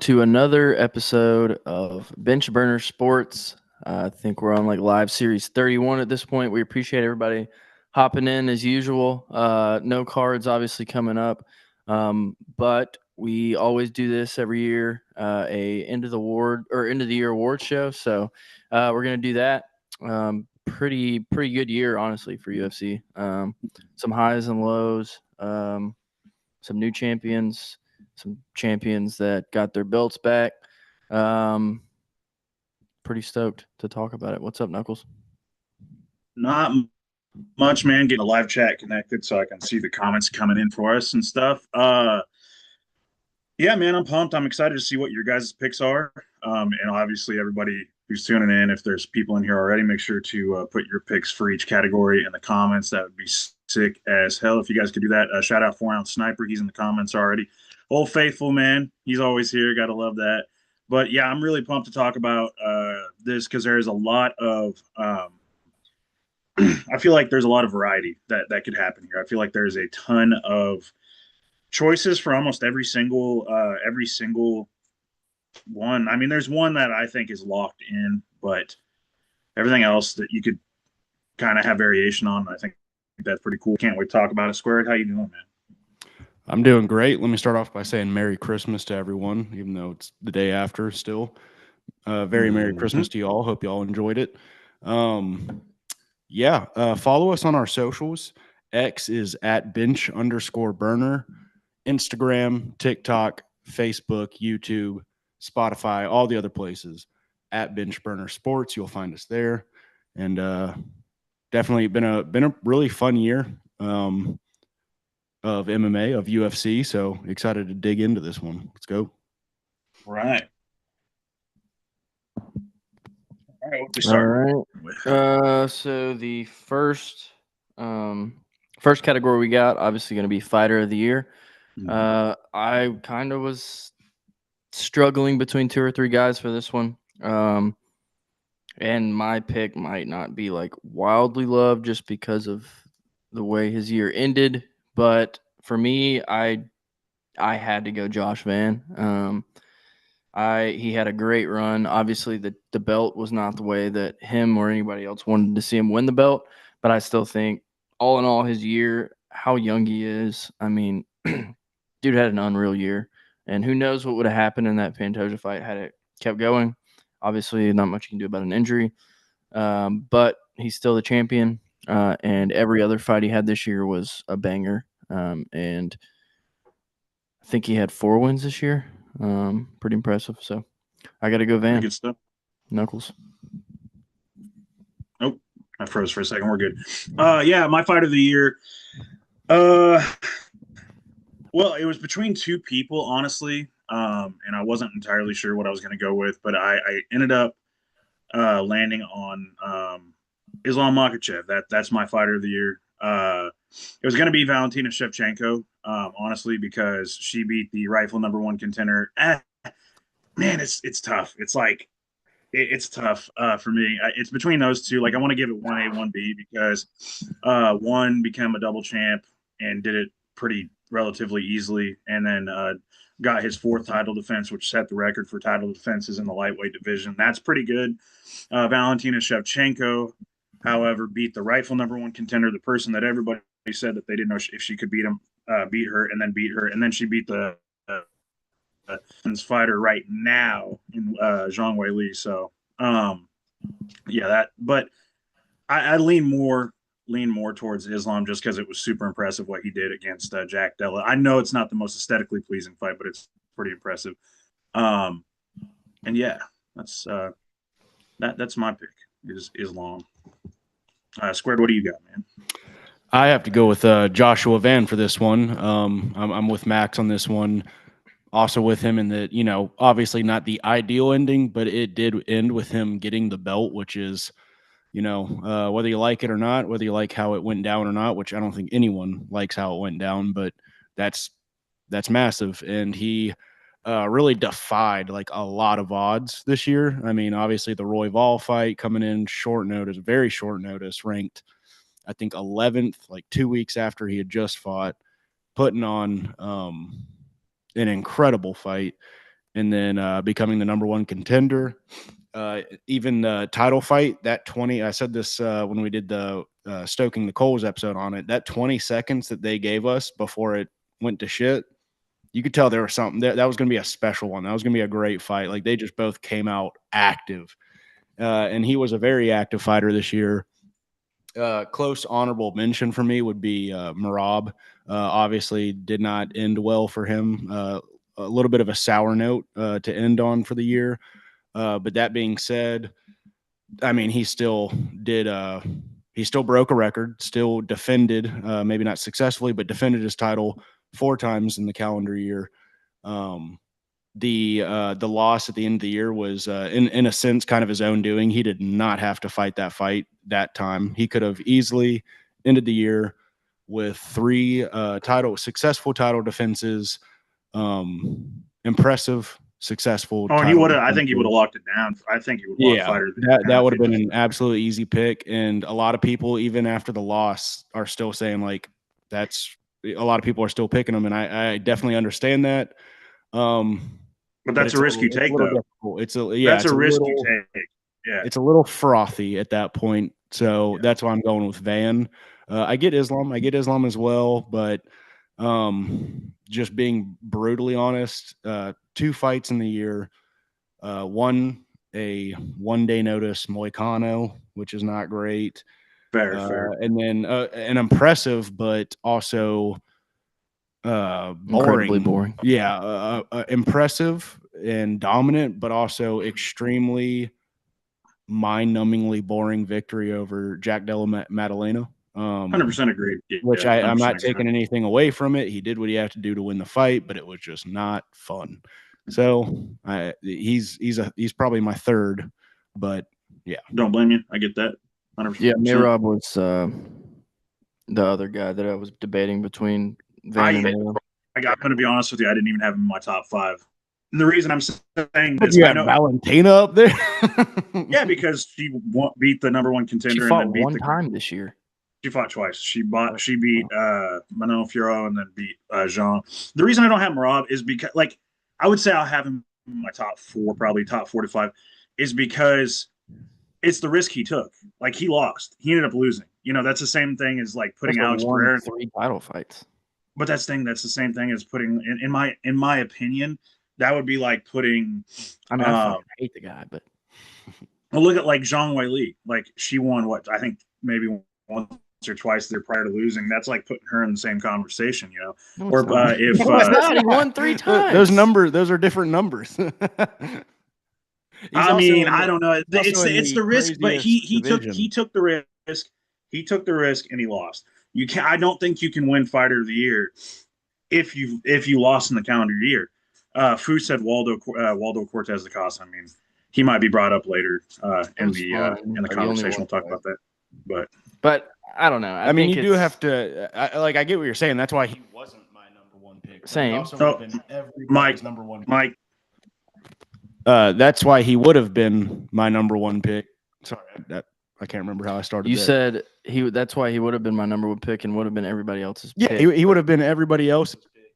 to another episode of Bench Burner Sports. I think we're on like live series 31 at this point. We appreciate everybody hopping in as usual. No cards obviously coming up, but we always do this every year, a end of the award or end of the year award show. So we're gonna do that. Pretty good year honestly for UFC. Some highs and lows. Some new champions, some champions that got their belts back. Um, Pretty stoked to talk about it. What's up, Knuckles? Not much, man. Getting a live chat connected so I can see the comments coming in for us and stuff. Yeah, man, I'm pumped. I'm excited to see what your guys' picks are. And obviously, everybody who's tuning in, if there's people in here already, make sure to put your picks for each category in the comments. That would be sick as hell if you guys could do that. Shout out 4 Ounce Sniper. He's in the comments already. Old Faithful, man. He's always here. Got to love that. But yeah, I'm really pumped to talk about this because there's a lot of I feel like there's a lot of variety that could happen here. I feel like there's a ton of choices for almost every single one. I mean, there's one that I think is locked in, but everything else that you could kind of have variation on, I think that's pretty cool. Can't wait to talk about it. Squared, how you doing, man? I'm doing great. Let me start off by saying Merry Christmas to everyone, even though it's the day after still. Very Merry Mm-hmm. Christmas to y'all. Hope y'all enjoyed it. Um, follow us on our socials. X is at bench_burner. Instagram, TikTok, Facebook, YouTube, Spotify, all the other places at Bench Burner Sports. You'll find us there. And definitely been a really fun year. Of MMA, of UFC. So excited to dig into this one. Let's go. Right. All right. What we All starting right. with? So the first category we got obviously going to be fighter of the year. I kind of was struggling between two or three guys for this one. And my pick might not be like wildly loved just because of the way his year ended, but for me, I had to go Josh Van. I He had a great run. Obviously, the belt was not the way that him or anybody else wanted to see him win the belt, but I still think, all in all, his year, how young he is. I mean, dude had an unreal year, and who knows what would have happened in that Pantoja fight had it kept going. Obviously, not much you can do about an injury, but he's still the champion. And every other fight he had this year was a banger. And I think he had 4 wins this year. Pretty impressive. So I got to go Pretty Van good stuff. Knuckles. Oh, I froze for a second. We're good. Yeah, my fight of the year. Uh, well, it was between two people, honestly, and I wasn't entirely sure what I was going to go with, but I ended up landing on Islam Makhachev. That's my fighter of the year. It was going to be Valentina Shevchenko, honestly, because she beat the rifle number one contender. Man, it's tough. It's tough for me. It's between those two. Like I want to give it 1A, 1B because one became a double champ and did it pretty relatively easily, and then got his fourth title defense, which set the record for title defenses in the lightweight division. That's pretty good. Valentina Shevchenko, however, beat the rightful number one contender, the person that everybody said that they didn't know if she could beat her, and then she beat the fighter right now in Zhang Wei Li. So, yeah, that. But I lean more towards Islam just because it was super impressive what he did against Jack Della. I know it's not the most aesthetically pleasing fight, but it's pretty impressive. Um, and yeah, that's my pick is Islam. Squared, what do you got, man? I have to go with Joshua Van for this one. I'm with Max on this one. Also with him in that, obviously not the ideal ending, but it did end with him getting the belt, which is, whether you like it or not, whether you like how it went down or not, which I don't think anyone likes how it went down, but that's that's massive. And he really defied like a lot of odds this year. I mean, obviously the Roy Vol fight coming in short notice, very short notice, ranked I think 11th, like 2 weeks after he had just fought, putting on an incredible fight. and then becoming the number one contender. Even the title fight, that 20, I said this when we did the Stoking the Coals episode on it, that 20 seconds that they gave us before it went to shit, you could tell there was something that was going to be a special one. That was going to be a great fight. Like, they just both came out active. And he was a very active fighter this year. Close honorable mention for me would be Merab. Obviously did not end well for him. A little bit of a sour note to end on for the year. But that being said, I mean, he still did. He still broke a record, still defended, maybe not successfully, but defended his title 4 times in the calendar year. The loss at the end of the year was in a sense kind of his own doing. He did not have to fight that time. He could have easily ended the year with 3 successful title defenses. Impressive, successful. Oh, and he would have. I think he would have locked it down. I think he would walk fighter. That would have been an absolute easy pick. And a lot of people, even after the loss, are still saying like that's. A lot of people are still picking him, and I definitely understand that. But that's a risky take, though. Difficult. That's a risky take. Yeah, it's a little frothy at that point. So that's why I'm going with Van. I get Islam as well, but just being brutally honest, 2 fights in the year, one a 1-day notice Moicano, which is not great. Fair. And then an impressive, but also boring. Incredibly boring. Yeah, impressive and dominant, but also extremely mind-numbingly boring victory over Jack Della Maddalena. 100% agreed. Which I'm not taking anything away from it. He did what he had to do to win the fight, but it was just not fun. So he's probably my 3rd, but yeah. Don't blame you. I get that. 100%. Yeah, Merab was the other guy that I was debating between Van and Merab. I'm going to be honest with you. I didn't even have him in my top 5. And the reason I'm saying this, you have Valentina up there. Yeah, because she beat the number 1 contender. She fought and then beat one time this year. She fought twice. She beat Manon Fiorot and then beat Jean. The reason I don't have Merab is because, like, I would say I'll have him in my top 4, probably top 4 to 5, is because it's the risk he took. Like, he lost. He ended up losing. You know, that's the same thing as like putting Alex Pereira 3 title fights. But that's the same thing as putting in my opinion, that would be like putting. I mean, I hate the guy, but well, look at like Zhang Weili. Like, she won what I think maybe once or twice there prior to losing. That's like putting her in the same conversation, you know. No, or if he won 3 times. Those are different numbers. I mean, I don't know. It's the risk, but he took the risk. He took the risk and he lost. I don't think you can win Fighter of the Year if you lost in the calendar year. Fu said Waldo Cortez da Casa. I mean, he might be brought up later in the conversation. We'll talk about that. But I don't know. I mean, you do have to. I get what you're saying. That's why he wasn't my number 1 pick. Same. Mike, number 1 pick. Mike. That's why he would have been my number 1 pick. Sorry, I can't remember how I started. You said that's why he would have been my number 1 pick and would have been everybody else's pick. Yeah, he would have been everybody else's pick,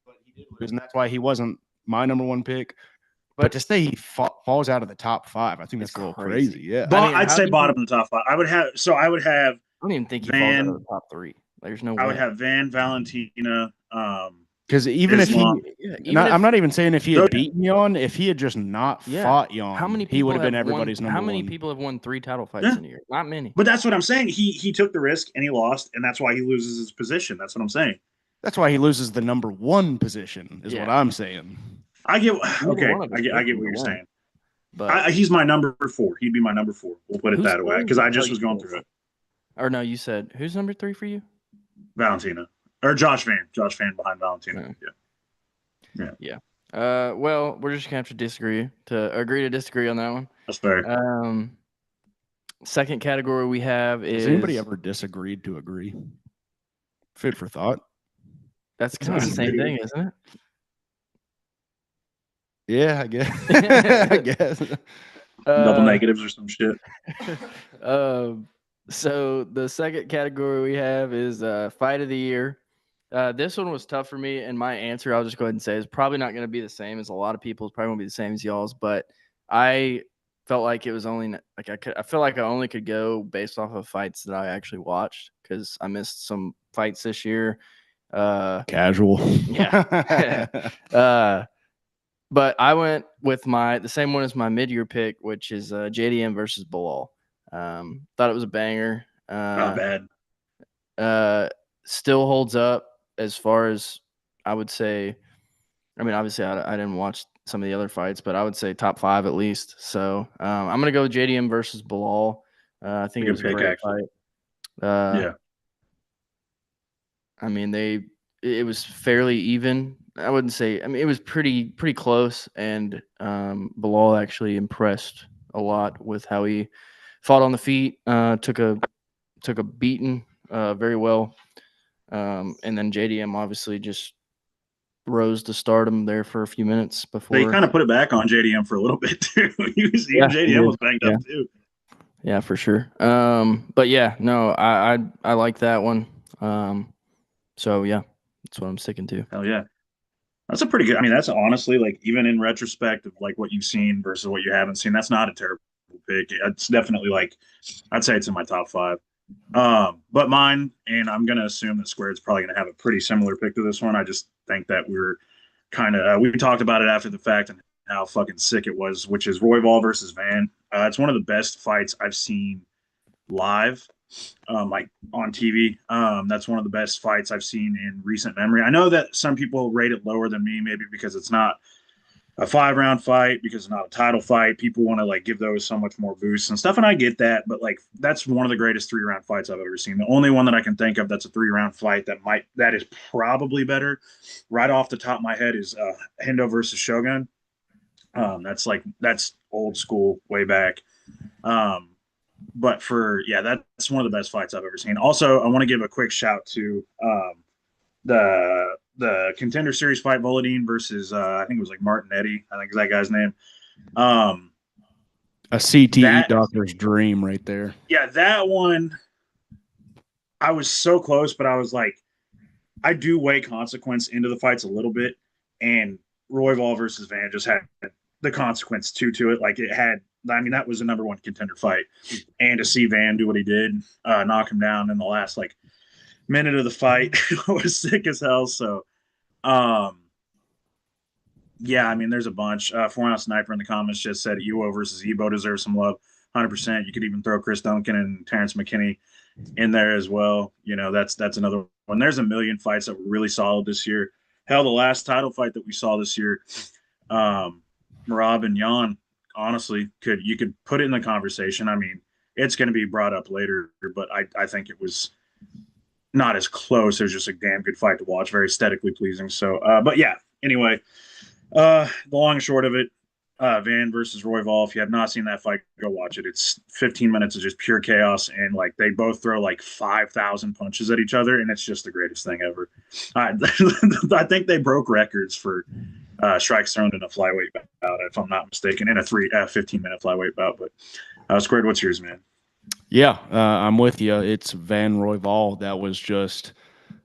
but he did lose, and that's why he wasn't my number 1 pick. But to say he falls out of the top 5, I think that's a little crazy. Yeah, but I'd say bottom of the top 5. I would have. I don't even think he falls out of the top 3. There's no way. I would have Van, Valentina. Because even Islam. I'm not even saying if he had beaten Jan, if he had just not fought Jan, he would have been everybody's number 1. How many people have won 3 title fights in a year? Not many. But that's what I'm saying. He took the risk and he lost, and that's why he loses his position. That's what I'm saying. That's why he loses the number 1 position, is what I'm saying. I get what you're saying. But he's my number 4. He'd be my number 4. We'll put it that way, because I just was going through it. Or no, you said who's number 3 for you? Valentina. Or Josh Van behind Valentina. Yeah. Well, we're just gonna have to agree to disagree on that one. That's fair. Second category we have is. Has anybody ever disagreed to agree? Food for thought. That's kind of the same thing, isn't it? Yeah, I guess. Double negatives or some shit. So the second category we have is Fight of the Year. This one was tough for me, and my answer, I'll just go ahead and say, is probably not going to be the same as a lot of people's. Probably won't be the same as y'all's, but I felt like it was only like I feel like I only could go based off of fights that I actually watched because I missed some fights this year. Casual. Yeah. But I went with the same one as my mid-year pick, which is JDM versus Bilal. Thought it was a banger. Not bad. Still holds up as far as I would say. I mean, obviously, I didn't watch some of the other fights, but I would say top 5 at least. So I'm gonna go with JDM versus Bilal. I think it Good was a pick, great actually. fight. Yeah. I mean, it was fairly even. I wouldn't say. I mean, it was pretty close, and Bilal actually impressed a lot with how he fought on the feet. Took a beating very well, and then JDM obviously just rose to stardom there for a few minutes They before. kind of put it back on JDM for a little bit too. Yeah, Even he JDM did. was banged Yeah, up too. yeah, for sure. But yeah, no, I like that one. So yeah, that's what I'm sticking to. Hell yeah. That's a pretty good. I mean, that's honestly like even in retrospect of like what you've seen versus what you haven't seen. That's not a terrible pick. It's definitely like I'd say it's in my top 5. But mine, and I'm gonna assume that Squared's probably gonna have a pretty similar pick to this one. I just think that we're kind of we talked about it after the fact and how fucking sick it was, which is Royval versus Van. It's one of the best fights I've seen live, like on TV. That's one of the best fights I've seen in recent memory. I know that some people rate it lower than me, maybe because it's not a 5 round fight, because it's not a title fight. People want to like give those so much more boosts and stuff, and I get that. But like that's one of the greatest 3 round fights I've ever seen. The only one that I can think of that's a 3 round fight that is probably better, right off the top of my head, is Hendo versus Shogun. That's old school, way back. Um, but that's one of the best fights I've ever seen. Also, I want to give a quick shout to the Contender Series fight, Voladine versus I think it was like Martinetti. I think is that guy's name. A CTE That doctor's dream right there. Yeah, that one. I was so close, but I was like, I do weigh consequence into the fights a little bit, and Royval versus Van just had the consequence to it. Like it had. I mean, that was a number 1 contender fight, and to see Van do what he did, knock him down in the last like minute of the fight, was sick as hell. So, yeah, I mean, there's a bunch. 4 ounce sniper in the comments just said Ewo versus Ebo deserves some love. 100%. You could even throw Chris Duncan and Terrence McKinney in there as well. You know, that's another one. There's a million fights that were really solid this year. Hell, the last title fight that we saw this year, Marab and Jan, honestly, you could put it in the conversation. I mean, it's going to be brought up later, but I think it was not as close. It was just a damn good fight to watch, very aesthetically pleasing. So, but yeah, anyway, the long and short of it, Van versus Royval. If you have not seen that fight, go watch it. It's 15 minutes of just pure chaos, and like they both throw like 5,000 punches at each other, and it's just the greatest thing ever. I think they broke records for strikes thrown in a flyweight bout, if I'm not mistaken, in a 15-minute flyweight bout. But Squared, what's yours, man? Yeah, I'm with you. It's Van Royval. That was just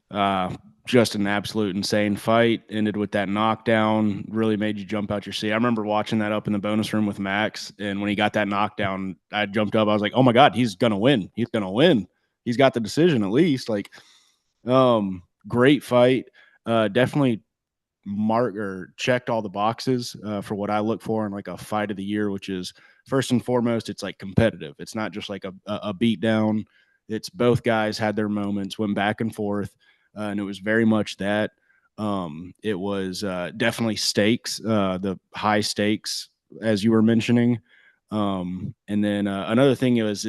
an absolute insane fight. Ended with that knockdown. Really made you jump out your seat. I remember watching that up in the bonus room with Max, and when he got that knockdown, I jumped up. I was like, "Oh my god, he's gonna win! He's gonna win! He's got the decision at least." Like, great fight. Definitely checked all the boxes for what I look for in like a fight of the year, which is first and foremost, it's like competitive. It's not just like a beat down. It's both guys had their moments, went back and forth, and it was very much that. It was definitely stakes, the high stakes, as you were mentioning. And then another thing it was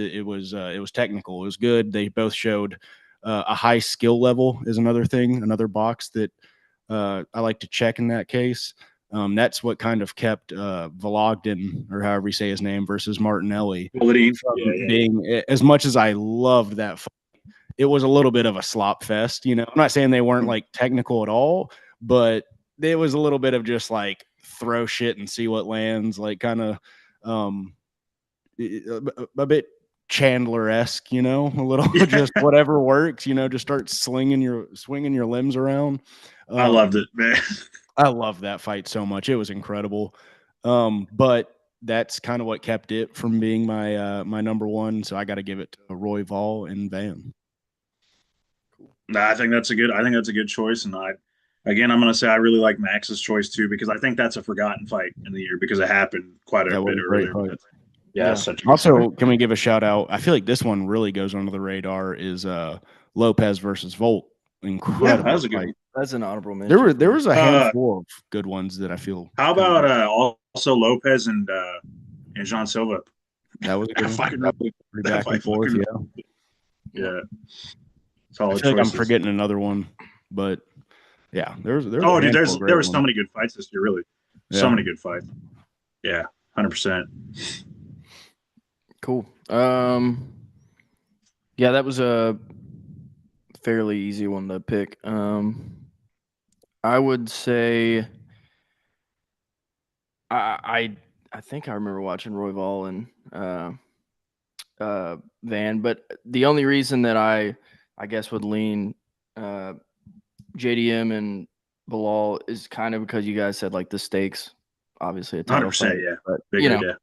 technical. It was good. They both showed a high skill level is another thing, another box that I like to check in that case. That's what kind of kept Vologden, or however you say his name, versus Martinelli from being, as much as I loved that fight, it was a little bit of a slop fest. You know, I'm not saying they weren't like technical at all, but it was a little bit of just like throw shit and see what lands, like kind of a bit Chandler-esque, a little just whatever works, just start swinging your limbs around. I loved it, man. I love that fight so much. It was incredible. But that's kind of what kept it from being my number one. So I got to give it to Royval and Van. Nah, I think that's a good choice. And I'm going to say I really like Max's choice too, because I think that's a forgotten fight in the year because it happened quite a bit earlier. Yeah. Also, can we give a shout out? I feel like this one really goes under the radar is Lopez versus Volt. Incredible. Yeah, that was a good fight. That's an honorable mention. There was a handful of good ones that I feel. How about also Lopez and Jean Silva? That was a good fight. Back and forth, yeah. I feel like I'm forgetting another one, but yeah, there's there were so many good fights this year, really. Yeah. So many good fights. Yeah, 100%. Cool. Yeah, that was a fairly easy one to pick. I would say I think I remember watching Royval and Van, but the only reason that I guess would lean JDM and Bilal is kind of because you guys said like the stakes, obviously a title 100%, fight, yeah. but Bigger,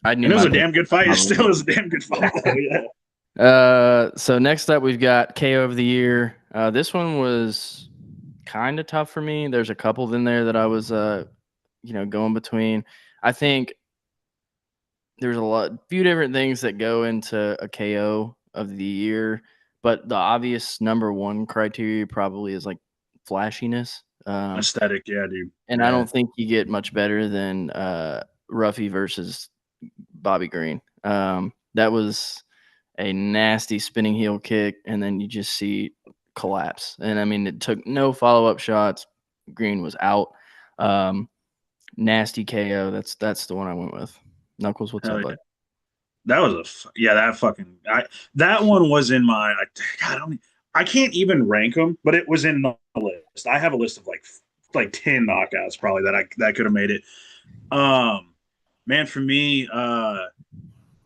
I knew it was a damn good fight. It still is a damn good fight. Yeah. So next up we've got KO of the year. This one was kind of tough for me. There's a couple in there that I was going between. I think there's a few different things that go into a KO of the year, but the obvious number one criteria probably is like flashiness, aesthetic. Yeah, dude. And I don't think you get much better than Ruffy versus Bobby Green. That was a nasty spinning heel kick, and then you just see collapse. And I mean, it took no follow-up shots. Green was out. Nasty KO. That's the one I went with. Knuckles, what's up, bud? That was that one was in my. I can't even rank them, but it was in the list. I have a list of like 10 knockouts probably that could have made it. Man, for me,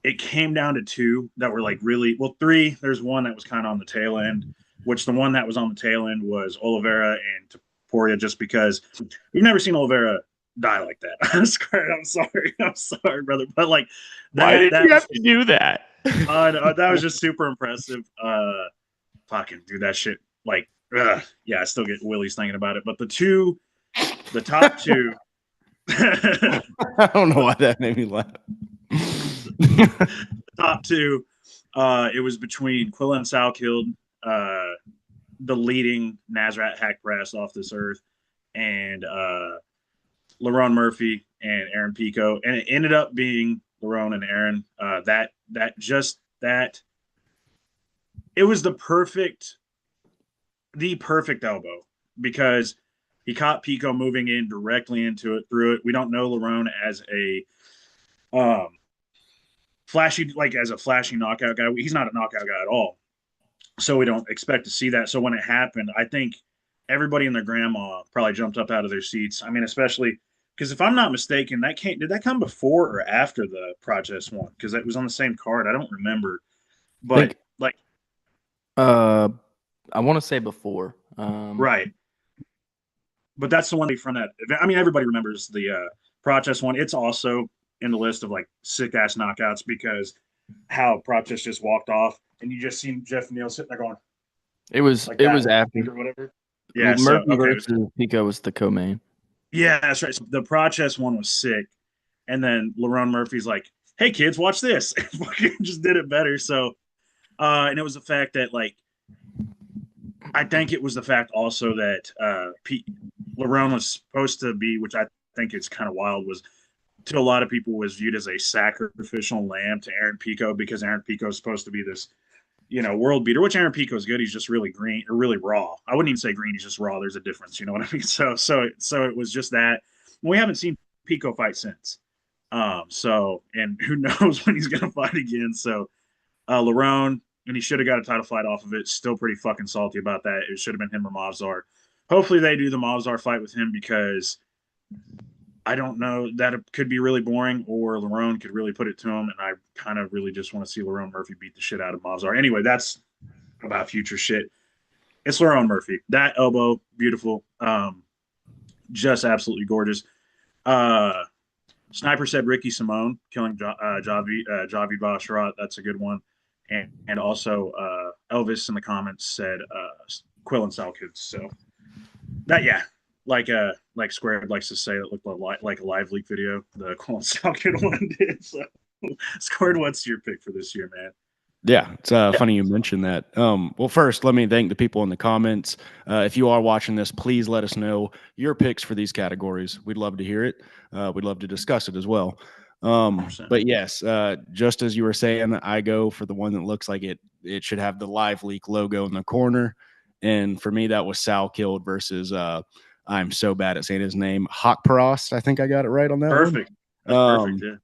it came down to two that were like three. There's one that was kind of on the tail end, which the one that was on the tail end was Oliveira and Taporia, just because we've never seen Oliveira die like that. I'm sorry, brother. But like, why did you have to do that? That was just super impressive. Fucking do that shit. Like, yeah, I still get willies thinking about it. But the top two. I don't know why that made me laugh. The top two, it was between Quilla and Salkild, the leading Nazrat hack brass off this earth, and Lerone Murphy and Aaron Pico, and it ended up being Lerone and Aaron. It was the perfect elbow, because he caught Pico moving in directly into it, through it. We don't know Lerone as a flashy knockout guy. He's not a knockout guy at all, so we don't expect to see that. So when it happened, I think everybody and their grandma probably jumped up out of their seats. I mean, especially because if I'm not mistaken, did that come before or after the Protest one? Because it was on the same card. I don't remember, but I want to say before. Right. But that's the one from that. I mean, everybody remembers the Protest one. It's also in the list of like sick ass knockouts, because how Protest just walked off and you just seen Jeff Neal sitting there going. It was after or whatever. Yeah, Murphy versus Pico was the co-main. Yeah, that's right. So the Protest one was sick, and then Lerone Murphy's like, "Hey kids, watch this!" And fucking just did it better. So, and it was the fact that I think it was the fact also that Lerone was supposed to be, which I think is kind of wild, was to a lot of people was viewed as a sacrificial lamb to Aaron Pico, because Aaron Pico is supposed to be this, world beater, which Aaron Pico is good. He's just really green or really raw. I wouldn't even say green. He's just raw. There's a difference. You know what I mean? So it was just that. We haven't seen Pico fight since. And who knows when he's going to fight again. So Lerone, and he should have got a title fight off of it. Still pretty fucking salty about that. It should have been him or Mavzar. Hopefully they do the Mavzar fight with him, because I don't know. That it could be really boring, or Lerone could really put it to him. And I kind of really just want to see Lerone Murphy beat the shit out of Mozart. Anyway, that's about future shit. It's Lerone Murphy. That elbow, beautiful. Just absolutely gorgeous. Uh, Sniper said Ricky Simone killing Javi Basharat. That's a good one. And also Elvis in the comments said Quill and Salkids. So that, yeah, like Squared likes to say, it looked like a live leak video. The Quill and Salkid one did. So Squared, what's your pick for this year, man? Yeah, it's funny you mentioned that. Well, first, let me thank the people in the comments. If you are watching this, please let us know your picks for these categories. We'd love to hear it. We'd love to discuss it as well. 100%. But yes, just as you were saying, I go for the one that looks like it should have the Live Leak logo in the corner. And for me, that was Sal Killed versus I'm so bad at saying his name, Hawkparost. I think I got it right on that Perfect. one. That's perfect. Yeah.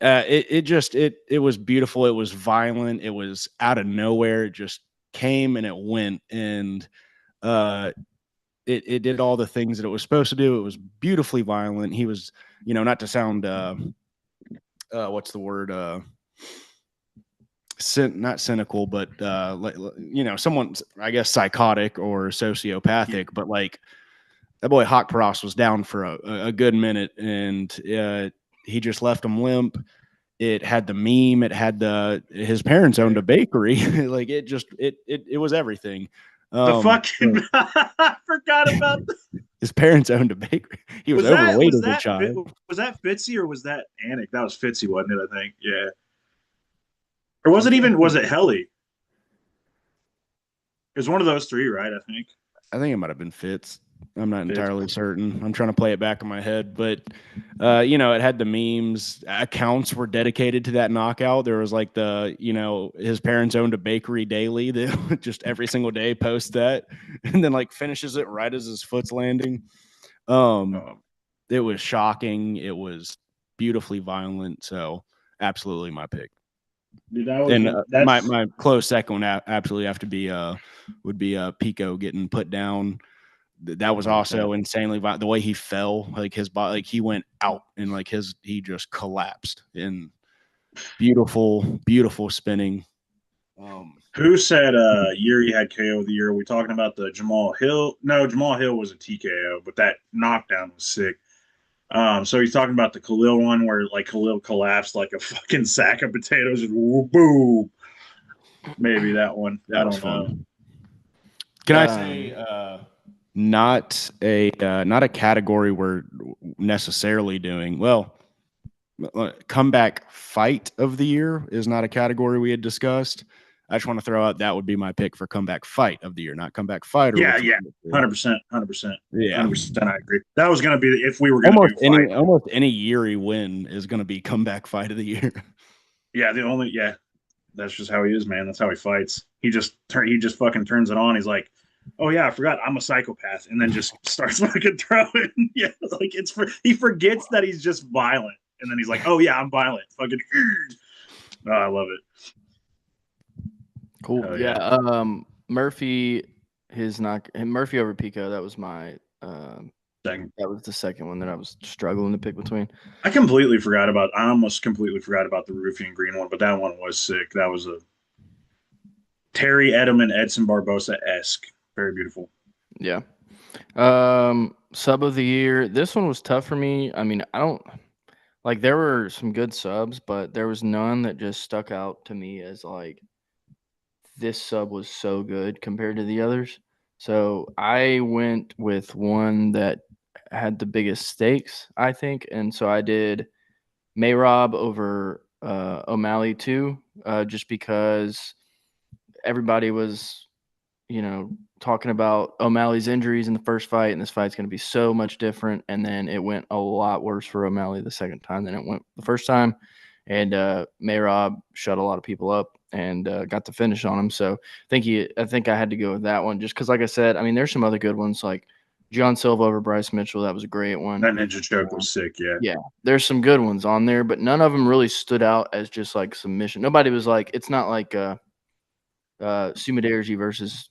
It was beautiful. It was violent. It was out of nowhere. It just came and it went, and uh, it did all the things that it was supposed to do. It was beautifully violent. He was, not to sound what's the word, not cynical, but someone's, I guess, psychotic or sociopathic, Yeah. but like that boy Hawk Pross was down for a good minute, and he just left him limp. It had the meme. It had his parents owned a bakery. Like it was everything. The fucking I forgot about his parents owned a bakery. He was overweight as a child. Was that Fitzy or was that Anik? That was Fitzy, wasn't it? I think. Yeah. Or was it Helly? It was one of those three, right? I think it might have been Fitz. I'm not entirely certain. I'm trying to play it back in my head, but it had the memes. Accounts were dedicated to that knockout. There was like his parents owned a bakery daily that just every single day post that, and then like finishes it right as his foot's landing. It was shocking. It was beautifully violent. So absolutely my pick. Dude, my close second would absolutely have to be would be Pico getting put down. That was also insanely violent. The way he fell, like his body, like he went out and like he just collapsed. And beautiful spinning. Who said Yuri had KO of the year? Are we talking about the Jamal Hill? No, Jamal Hill was a TKO, but that knockdown was sick. So he's talking about the Khalil one where like Khalil collapsed like a fucking sack of potatoes and boom. Maybe that one. I don't know. Can I say not a category we're necessarily doing? Well, comeback fight of the year is not a category we had discussed. I just want to throw out that would be my pick for comeback fight of the year, not comeback fighter. Yeah, 100%. Yeah, 100%. I agree. That was going to be if we were going to do almost any Yuri win is going to be comeback fight of the year. Yeah, that's just how he is, man. That's how he fights. He just fucking turns it on. He's like, oh yeah, I forgot I'm a psychopath, and then just starts fucking throwing. Yeah, like he forgets that he's just violent, and then he's like, oh yeah, I'm violent. Fucking, oh, I love it. Cool. Yeah. Murphy over Pico. That was my second. That was the second one that I was struggling to pick between. I almost completely forgot about the Rufy and Green one, but that one was sick. That was a Terry Edelman, Edson Barbosa-esque. Very beautiful. Yeah. Sub of the year. This one was tough for me. I mean, there were some good subs, but there was none that just stuck out to me as like this sub was so good compared to the others. So I went with one that had the biggest stakes, I think. And so I did Mayrob over O'Malley too, just because everybody was, talking about O'Malley's injuries in the first fight, and this fight's going to be so much different. And then it went a lot worse for O'Malley the second time than it went the first time. And Mayrob shut a lot of people up and got the finish on him. So I think I had to go with that one just because, like I said, I mean, there's some other good ones like John Silva over Bryce Mitchell. That was a great one. That ninja choke was sick. Yeah. Yeah. There's some good ones on there, but none of them really stood out as just like submission. Nobody was like, it's not like Sumaderji versus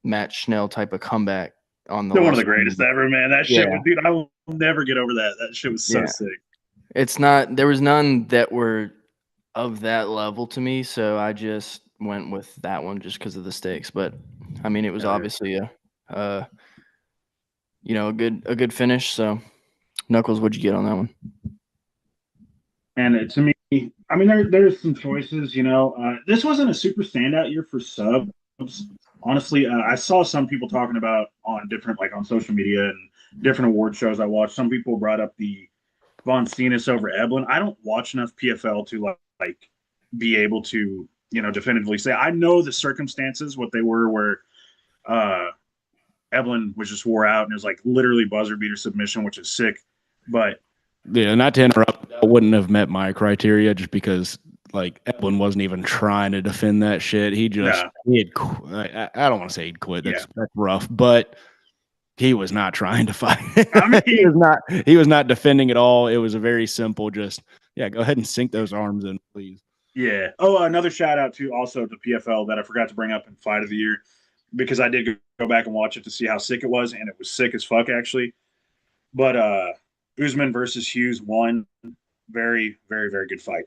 Matt Schnell type of comeback on the Still one of list. the greatest ever, man. That shit Yeah. was, dude, I will never get over that. That shit was so Yeah. sick. There was none that were of that level to me, so I just went with that one just because of the stakes. But I mean, it was obviously a good finish. So Knuckles, what'd you get on that one? And to me, I mean, there's some choices. This wasn't a super standout year for subs. Honestly, I saw some people talking about on different, like on social media and different award shows I watched. Some people brought up the Von Steenis over Eblin. I don't watch enough PFL to like be able to definitively say. I know the circumstances what they were where Eblin was just wore out and it was like literally buzzer beater submission, which is sick. But yeah, not to interrupt, that wouldn't have met my criteria just because like Eblin wasn't even trying to defend that shit. He had I don't want to say he'd quit. That's rough, but he was not trying to fight. I mean, he was not defending at all. It was a very simple, just go ahead and sink those arms in, please. Yeah. Oh, another shout out to also to PFL that I forgot to bring up in Fight of the Year because I did go back and watch it to see how sick it was, and it was sick as fuck actually. But Usman versus Hughes won. Very, very, very good fight.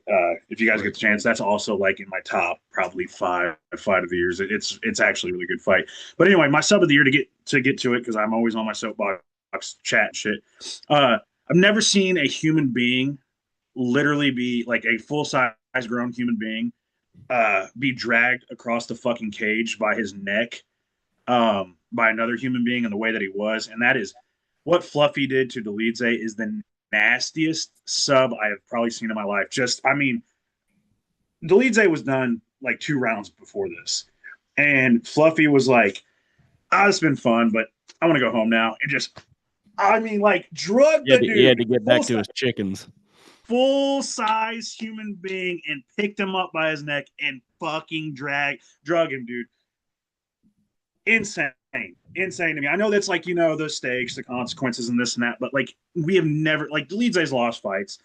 If you guys get the chance, that's also like in my top probably five Fight of the Years. It's actually a really good fight. But anyway, my sub of the year to get to it because I'm always on my soapbox chat and shit. I've never seen a human being literally be like a full size grown human being be dragged across the fucking cage by his neck by another human being in the way that he was, and that is what Fluffy did to Dolidze is the nastiest sub I have probably seen in my life. I mean, Dolidze was done like 2 rounds before this, and Fluffy was like, it's been fun, but I want to go home now. And just, I mean, like, drug the dude. He had to get back to his chickens. Full-size human being and picked him up by his neck and fucking drug him, dude. Insane to me. I know that's like, the stakes, the consequences and this and that, but like we have never, like Dolidze's lost fights,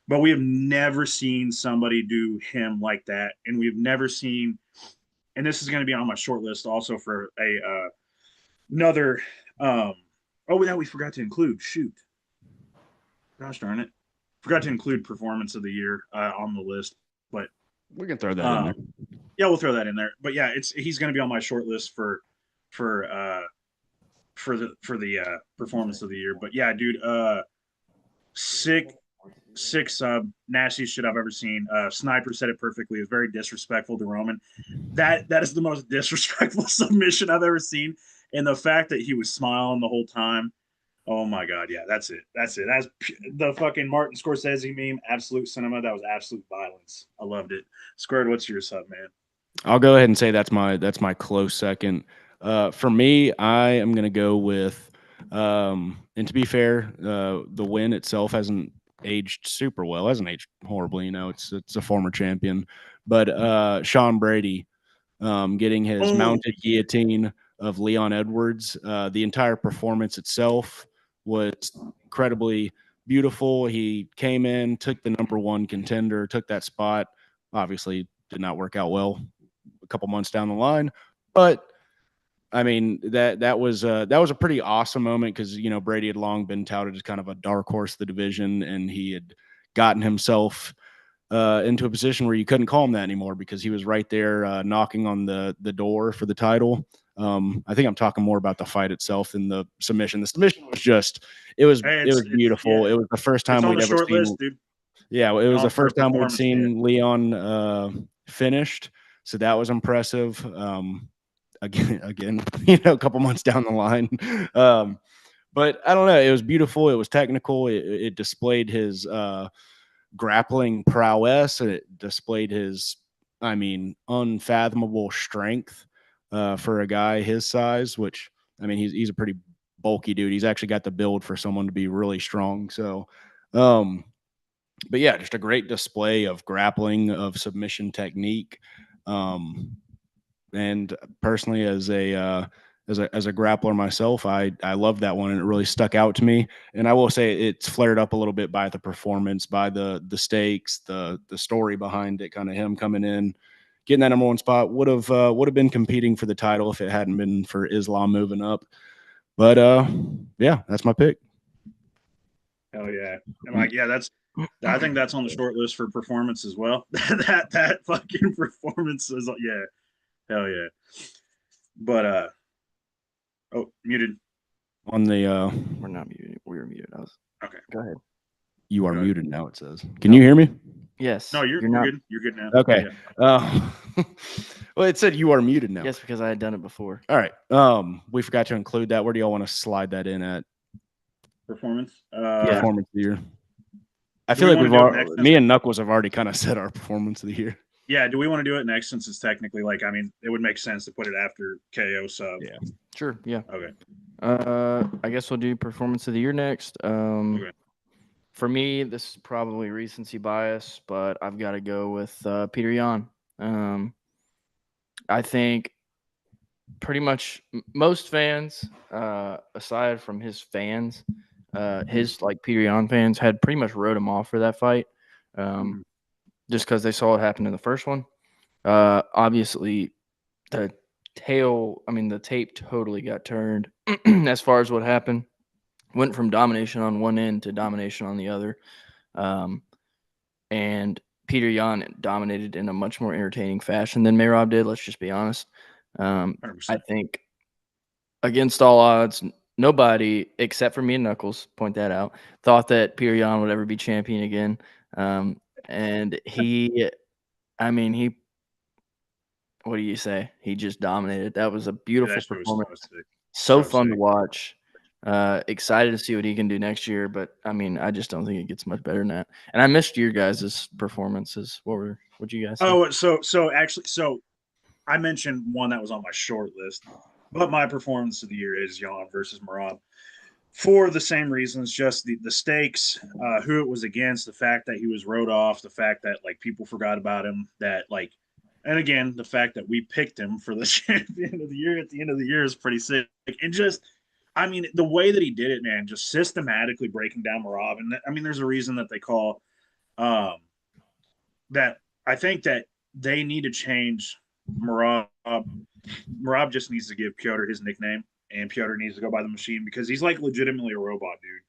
but we have never seen somebody do him like that. And we've never seen, and this is going to be on my short list also for another, that we forgot to include. Shoot. Gosh darn it. Forgot to include performance of the year on the list, but we can throw that in there. Yeah, we'll throw that in there. But yeah, he's going to be on my short list for the performance of the year. But yeah, dude, sick sub, nastiest shit I've ever seen. Sniper said it perfectly. It was very disrespectful to Roman. That is the most disrespectful submission I've ever seen. And the fact that he was smiling the whole time. Oh my God, yeah, that's it. That's the fucking Martin Scorsese meme, absolute cinema. That was absolute violence. I loved it. Squared, what's your sub, man? I'll go ahead and say that's my close second. For me, I am going to go with, and to be fair, the win itself hasn't aged super well. It hasn't aged horribly. It's a former champion, but Sean Brady getting his mounted guillotine of Leon Edwards. The entire performance itself was incredibly beautiful. He came in, took the number 1 contender, took that spot. Obviously, did not work out well a couple months down the line, but I mean that was a pretty awesome moment because Brady had long been touted as kind of a dark horse of the division, and he had gotten himself into a position where you couldn't call him that anymore because he was right there knocking on the door for the title. I think I'm talking more about the fight itself than the submission. The submission was just it was beautiful. It was the first time we'd ever seen. List, dude. Yeah, it was the first time we'd seen Leon finished, so that was impressive. Again, a couple months down the line. But I don't know. It was beautiful. It was technical. It displayed his grappling prowess. It displayed his, unfathomable strength for a guy his size, which, he's a pretty bulky dude. He's actually got the build for someone to be really strong. So, but yeah, just a great display of grappling, of submission technique. And personally, as a grappler myself, I love that one, and it really stuck out to me. And I will say it's flared up a little bit by the performance, by the stakes, the story behind it. Kind of him coming in, getting that number 1 spot would have been competing for the title if it hadn't been for Islam moving up. But yeah, that's my pick. Hell yeah. And like, yeah, I think that's on the short list for performance as well. that fucking performance is, yeah. Hell yeah. But oh, muted. On the We're not muted. We were muted. Okay. Go ahead. you are Go ahead. muted now, it says. Can you hear me? Yes. No, you're not. good. You're good now. Okay. Yeah. Well, it said you are muted now. Yes, because I had done it before. All right. We forgot to include that. Where do y'all want to slide that in at? Performance. Performance of the year. I Do feel we like wanna do it next? me and Knuckles have already kind of set our performance of the year. Yeah, do we want to do it next since it's technically like, I mean, it would make sense to put it after KO sub. Yeah. Sure. Yeah. Okay. I guess we'll do performance of the year next. Okay. For me, this is probably recency bias, but I've got to go with Peter Yan. I think pretty much most fans, aside from his fans, his like Peter Yan fans had pretty much wrote him off for that fight, just because they saw it happen in the first one. Obviously, the tape totally got turned as far as what happened. Went from domination on one end to domination on the other. And Peter Yan dominated in a much more entertaining fashion than Merab did. Let's just be honest. I think against all odds, nobody except for me and Knuckles, point that out, thought that Peter Yan would ever be champion again. And he, what do you say? He just dominated. That was a beautiful performance. So fun to watch. Excited to see what he can do next year, but I mean, I just don't think it gets much better than that. And I missed your guys' performances. What you guys say? Oh, so actually, I mentioned one that was on my short list, but my performance of the year is Yan versus Merab. For the same reasons, just the stakes, who it was against, the fact that he was wrote off, the fact that like people forgot about him, that like, and again, the fact that we picked him for the champion of the year at the end of the year is pretty sick. And just, I mean, the way that he did it, man, just systematically breaking down Merab. And I mean, there's a reason that they call that. I think that they need to change Merab. Merab just needs to give Piotr his nickname, and Piotr needs to go by the machine because he's like legitimately a robot, dude.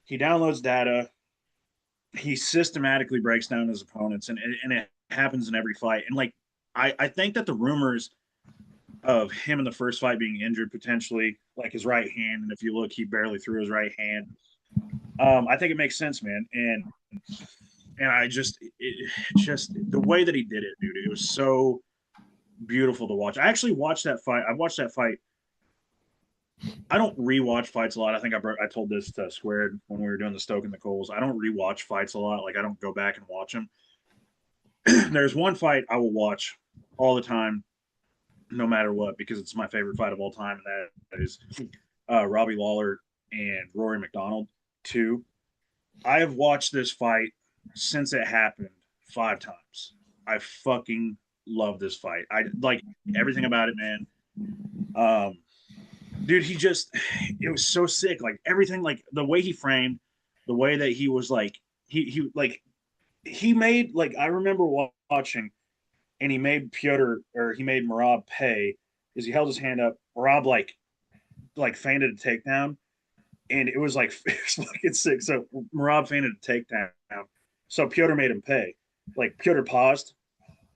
He downloads data. He systematically breaks down his opponents, and it happens in every fight. And like, I think that the rumors of him in the first fight being injured potentially, like his right hand, and if you look, he barely threw his right hand. I think it makes sense, man. And I just the way that he did it, dude, it was so beautiful to watch. I actually watched that fight. I watched that fight. I don't rewatch fights a lot. I think I told this to Squared when we were doing the Stoke and the Coles. I don't rewatch fights a lot. Like I don't go back and watch them. There's one fight I will watch all the time, no matter what, because it's my favorite fight of all time, and that is Robbie Lawler and Rory McDonald 2. I have watched this fight since it happened 5 times. I fucking love this fight. I like everything about it, man. Dude, it was so sick. Like everything, like the way he framed, the way that he was like, he made, like, I remember watching, and he made Merab pay because he held his hand up. Merab like feinted a takedown, and it was like it was fucking sick. So Merab feinted a takedown, so Piotr made him pay. Like Piotr paused,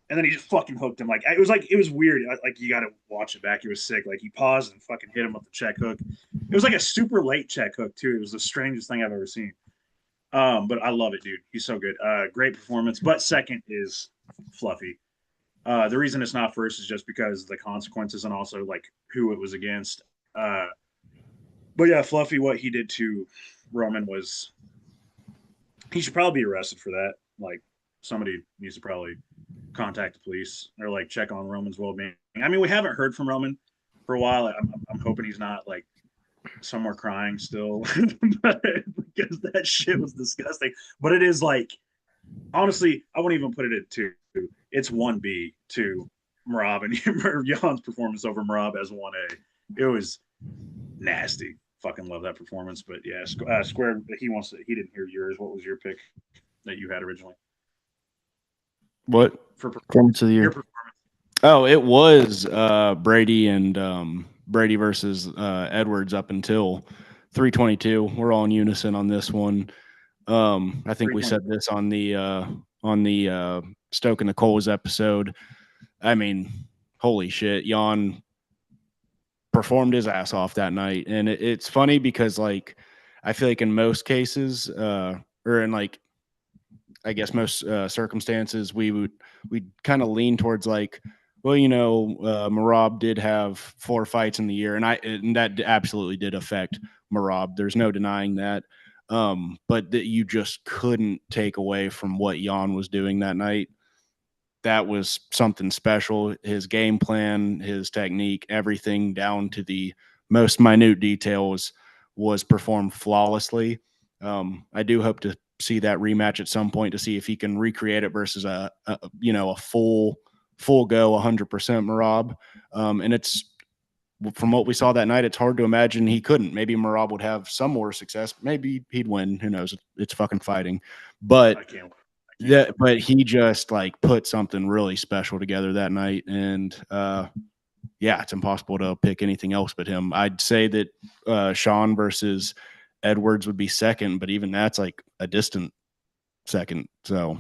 and then he just fucking hooked him. Like it was weird. Like you got to watch it back. It was sick. Like he paused and fucking hit him with the check hook. It was like a super late check hook too. It was the strangest thing I've ever seen. But I love it, dude. He's so good. Great performance. But second is Fluffy. The reason it's not first is just because of the consequences and also like who it was against. But yeah, Fluffy, what he did to Roman was, he should probably be arrested for that. Like somebody needs to probably contact the police or like check on Roman's well-being. I mean, we haven't heard from Roman for a while. I'm hoping he's not like somewhere crying still because that shit was disgusting. But it is like, honestly, I wouldn't even put it at 2. It's 1B to Merab and Jan's performance over Merab as 1A. It was nasty. Fucking love that performance. But yeah, Square, he didn't hear yours. What was your pick that you had originally? What? For performance of the year. Oh, it was Brady and Brady versus Edwards up until 322. We're all in unison on this one. I think we said this on the Stoke and the Coles episode. I mean, holy shit, Jan performed his ass off that night, and it's funny because like I feel like in most cases, or in like I guess most circumstances, we'd kind of lean towards like, well, Marab did have 4 fights in the year, and that absolutely did affect Marab. There's no denying that. But that you just couldn't take away from what Jan was doing that night. That was something special. His game plan, his technique, everything down to the most minute details was performed flawlessly. I do hope to see that rematch at some point to see if he can recreate it versus a full go 100% Marab. And it's from what we saw that night, it's hard to imagine he couldn't. Maybe Marab would have some more success. Maybe he'd win. Who knows? It's fucking fighting. But I can't. but he just like put something really special together that night, and yeah, it's impossible to pick anything else but him. I'd say that Sean versus Edwards would be second, but even that's like a distant second. So,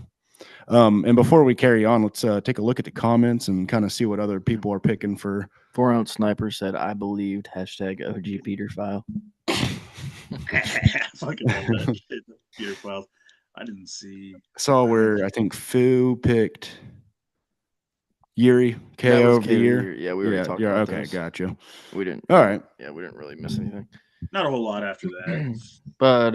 and before we carry on, let's take a look at the comments and kind of see what other people are picking for. 4-ounce Sniper said, "I believed." #OG Peter File. Fucking love that shit. Peter File. I didn't see. Saw where I think Fu picked Yuri KO of the year. Yeah, we already talked about okay, this. gotcha. We didn't. All right. Yeah, we didn't really miss anything. Not a whole lot after that. But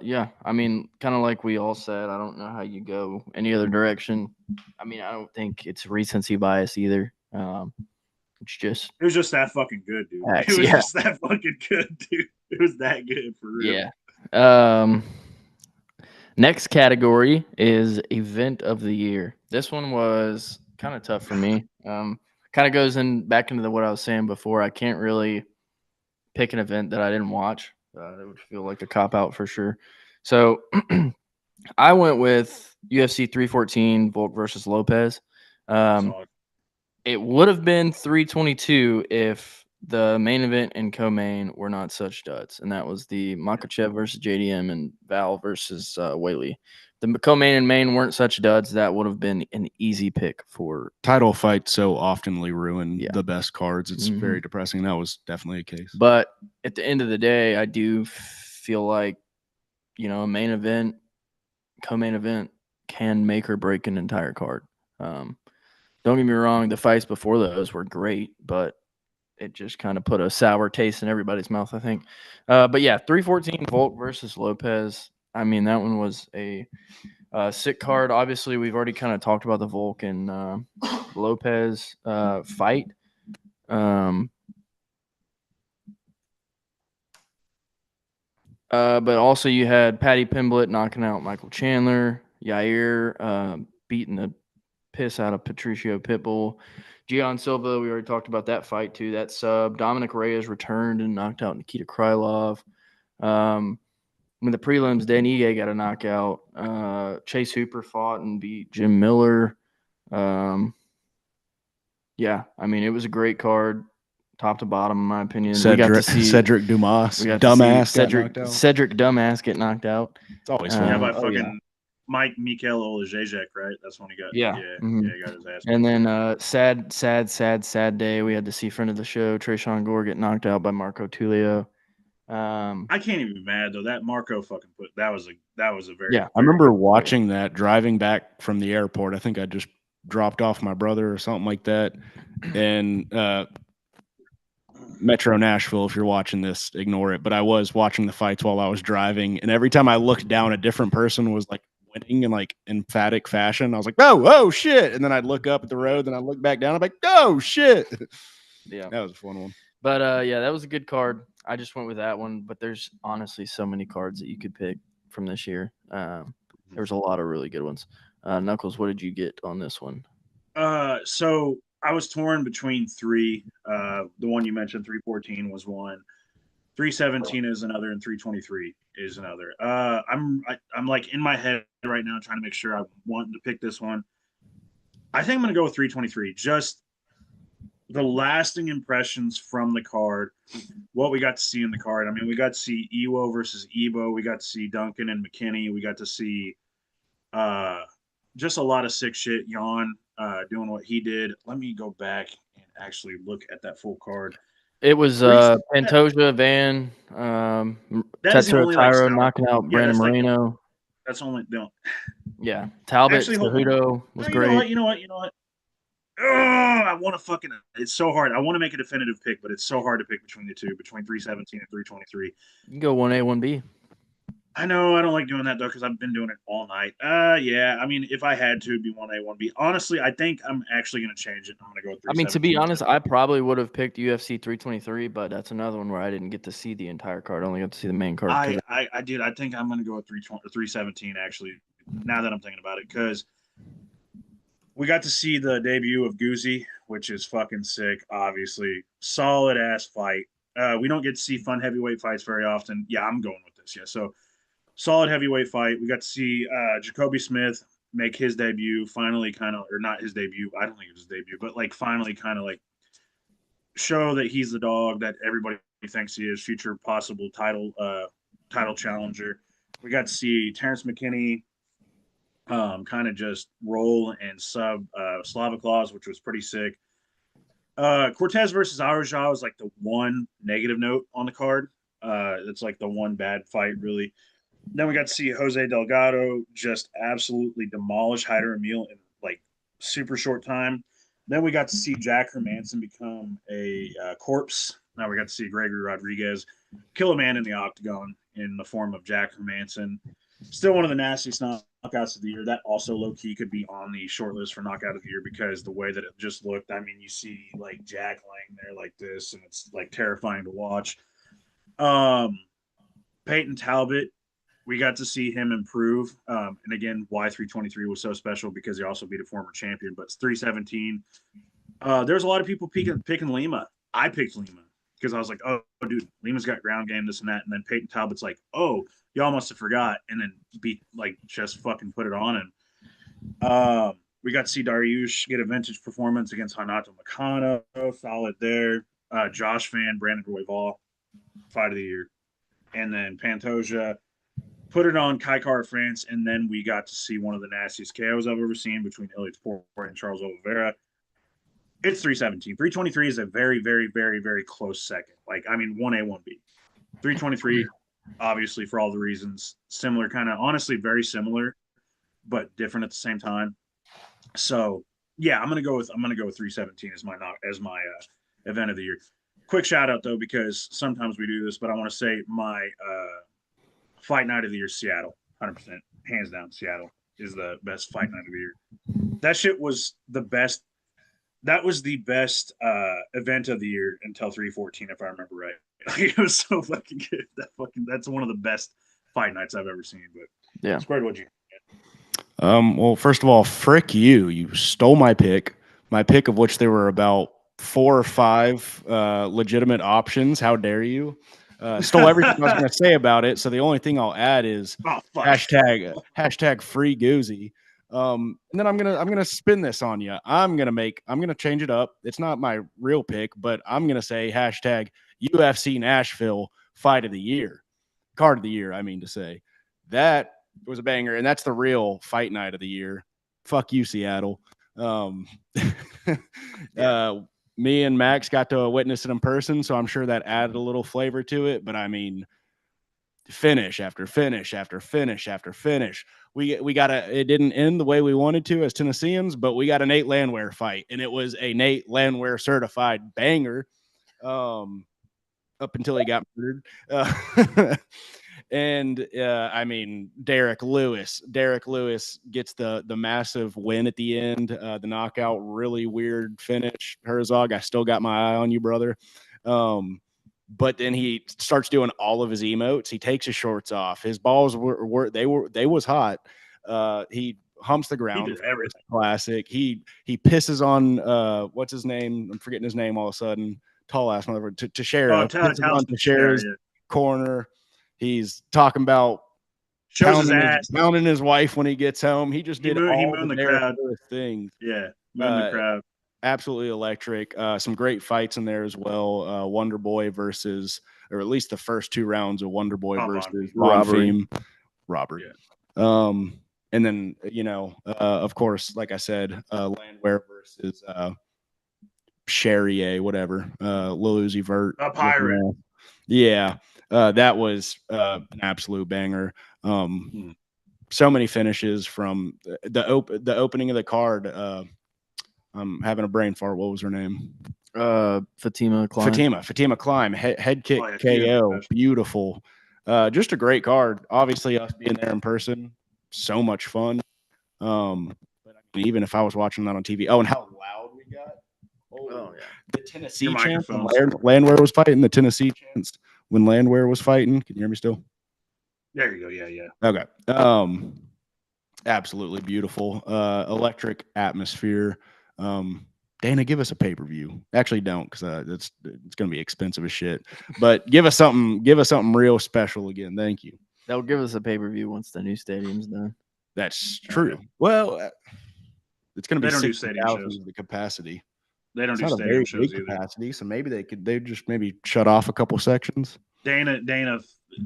yeah, I mean, kind of like we all said, I don't know how you go any other direction. I mean, I don't think it's recency bias either. It's just It was just that fucking good, dude. facts, It was yeah. just that fucking good, dude. It was that good for real. Yeah. Next category is event of the year. This one was kind of tough for me. Kind of goes back into what I was saying before. I can't really pick an event that I didn't watch. It would feel like a cop out for sure. So I went with UFC 314 Volk versus Lopez. It would have been 322 if the main event and co-main were not such duds, and that was the Makachev versus JDM and Val versus Whaley. The co-main and main weren't such duds. That would have been an easy pick for title fights. So oftenly ruin the best cards. It's very depressing. That was definitely a case. But at the end of the day, I do feel like a main event, co-main event can make or break an entire card. Don't get me wrong, the fights before those were great, but it just kind of put a sour taste in everybody's mouth, I think. But yeah, 314 Volk versus Lopez. I mean, that one was a sick card. Obviously, we've already kind of talked about the Volk and Lopez fight. But also you had Patty Pimblett knocking out Michael Chandler, Yair beating the piss out of Patricio Pitbull. Gian Silva, we already talked about that fight too. That sub. Dominic Reyes returned and knocked out Nikita Krylov. When the prelims, Dan Ige got a knockout. Chase Hooper fought and beat Jim Miller. Yeah, I mean, it was a great card, top to bottom, in my opinion. We got to see Cedric Dumas, Cedric Dumbass get knocked out. It's always fun. Yeah, by fucking Mike Mikel Olajejek, right? That's when he got. Yeah, he got his ass. And then sad day. We had to see friend of the show Trayshawn Gore get knocked out by Marco Tulio. I can't even be mad though. That Marco fucking that was a very I remember watching that driving back from the airport. I think I just dropped off my brother or something like that, and Metro Nashville, if you're watching this, ignore it. But I was watching the fights while I was driving, and every time I looked down, a different person was like winning in like emphatic fashion. I was like, oh shit! And then I'd look up at the road, and I'd look back down. I'm like, oh shit! Yeah, that was a fun one. But yeah, that was a good card. I just went with that one. But there's honestly so many cards that you could pick from this year. There's a lot of really good ones. Knuckles, what did you get on this one? So I was torn between 3. The one you mentioned, 314, was one. 317 is another, and 323 is another. I'm like in my head right now trying to make sure I want to pick this one. I think I'm gonna go with 323. Just the lasting impressions from the card, what we got to see in the card. I mean, we got to see Ewo versus Ebo. We got to see Duncan and McKinney. We got to see just a lot of sick shit. Jan doing what he did. Let me go back and actually look at that full card. It was Pantoja, Van, that is the Tetsuo only Tyro knocking out Brandon that's Moreno. That's only no. Yeah, Talbot, Actually, hold Cejudo was you great. You know what? Oh, I want to fucking. It's so hard. I want to make a definitive pick, but it's so hard to pick between the two, between 317 and 323. You can go 1A, 1B. I know I don't like doing that though because I've been doing it all night. Yeah. I mean, if I had to, it'd be 1A, 1B. Honestly, I think I'm actually going to change it. I'm going to go 317. I mean, to be honest, I probably would have picked UFC 323, but that's another one where I didn't get to see the entire card. I only got to see the main card. I did. I think I'm going to go with 317 actually. Now that I'm thinking about it, because we got to see the debut of Guzzi, which is fucking sick. Obviously, solid ass fight. We don't get to see fun heavyweight fights very often. Yeah, I'm going with this. Yeah, so solid heavyweight fight. We got to see Jacoby Smith make his debut. Finally, kind of, or not his debut. I don't think it was his debut, but like finally, kind of like show that he's the dog that everybody thinks he is. Future possible title challenger. We got to see Terrence McKinney kind of just roll and sub Slava Claus, which was pretty sick. Cortez versus Araja was like the one negative note on the card. It's like the one bad fight, really. Then we got to see Jose Delgado just absolutely demolish Hyder Emil in like super short time. Then we got to see Jack Hermanson become a corpse. Now we got to see Gregory Rodriguez kill a man in the octagon in the form of Jack Hermanson. Still one of the nastiest knockouts of the year. That also low key could be on the short list for knockout of the year because the way that it just looked. I mean, you see like Jack laying there like this, and it's like terrifying to watch. Peyton Talbot, we got to see him improve. And again, why 323 was so special because he also beat a former champion, but it's 317. There's a lot of people picking Lima. I picked Lima because I was like, oh, dude, Lima's got ground game, this and that. And then Peyton Talbot's like, oh, y'all must have forgot. And then just fucking put it on him. We got to see Dariush get a vintage performance against Hanato Makano. Solid there. Josh Van, Brandon Royval, fight of the year. And then Pantoja put it on Kai Kara France. And then we got to see one of the nastiest KOs I've ever seen between Elliot Sport and Charles Oliveira. It's 317. 323 is a very, very, very, very close second. Like, I mean, 1A, 1B. 323, obviously, for all the reasons, similar, kind of, honestly, very similar, but different at the same time. So, yeah, I'm gonna go with 317 as my event of the year. Quick shout out though, because sometimes we do this, but I want to say my fight night of the year, Seattle, 100%, hands down, Seattle is the best fight night of the year. That shit was the best. That was the best event of the year until 314, if I remember right. It was so fucking good. That's one of the best fight nights I've ever seen. But yeah, Squared, what'd you? Well, first of all, frick you. You stole my pick of which there were about 4 or 5 legitimate options. How dare you? Stole everything I was going to say about it. So the only thing I'll add is hashtag free Goozy. And then I'm gonna spin this on you. I'm gonna change it up. It's not my real pick, but I'm gonna say hashtag UFC Nashville fight of the year, card of the year. I mean to say that was a banger, and that's the real fight night of the year. Fuck you, Seattle. Me and Max got to witness it in person, so I'm sure that added a little flavor to it. But I mean, finish after finish after finish after finish. We got it didn't end the way we wanted to as Tennesseans, but we got a Nate Landwehr fight, and it was a Nate Landwehr certified banger up until he got murdered. And I mean, Derek Lewis gets the massive win at the end, the knockout, really weird finish. Herzog, I still got my eye on you, brother. But then he starts doing all of his emotes. He takes his shorts off. His balls they was hot. He humps the ground. Classic. He pisses on what's his name? I'm forgetting his name all of a sudden. Tall ass motherfucker. Teixeira. Teixeira's corner. He's talking about pounding his wife when he gets home. He just did all the crowd things. Yeah, moon the crowd. absolutely electric. Some great fights in there as well. Wonder Boy versus, or at least the first 2 rounds of Wonder Boy versus Robbery. Robert. Yeah. And then of course, like I said, Landwehr versus Charrier, whatever, Lil Uzi Vert. A pirate. Yeah, that was an absolute banger. So many finishes from the opening of the card. I'm having a brain fart. What was her name? Fatima Klein. Fatima Climb. Head kick yeah, KO. Beautiful. Just a great card. Obviously, us being there in person, so much fun. But even if I was watching that on TV, and how loud we got. Oh yeah. The Tennessee chants when microphones. Landwehr was fighting. The Tennessee chants when Landwehr was fighting. Can you hear me still? There you go. Yeah. Okay. Absolutely beautiful. Electric atmosphere. Dana, give us a pay-per-view. Actually, don't, because it's going to be expensive as shit. But give us something real special again. Thank you. They'll give us a pay-per-view once the new stadium's done. That's true. Okay. Well, it's going to be 60,000 the capacity. They don't do stadium shows either. Capacity, so maybe they just shut off a couple sections. Dana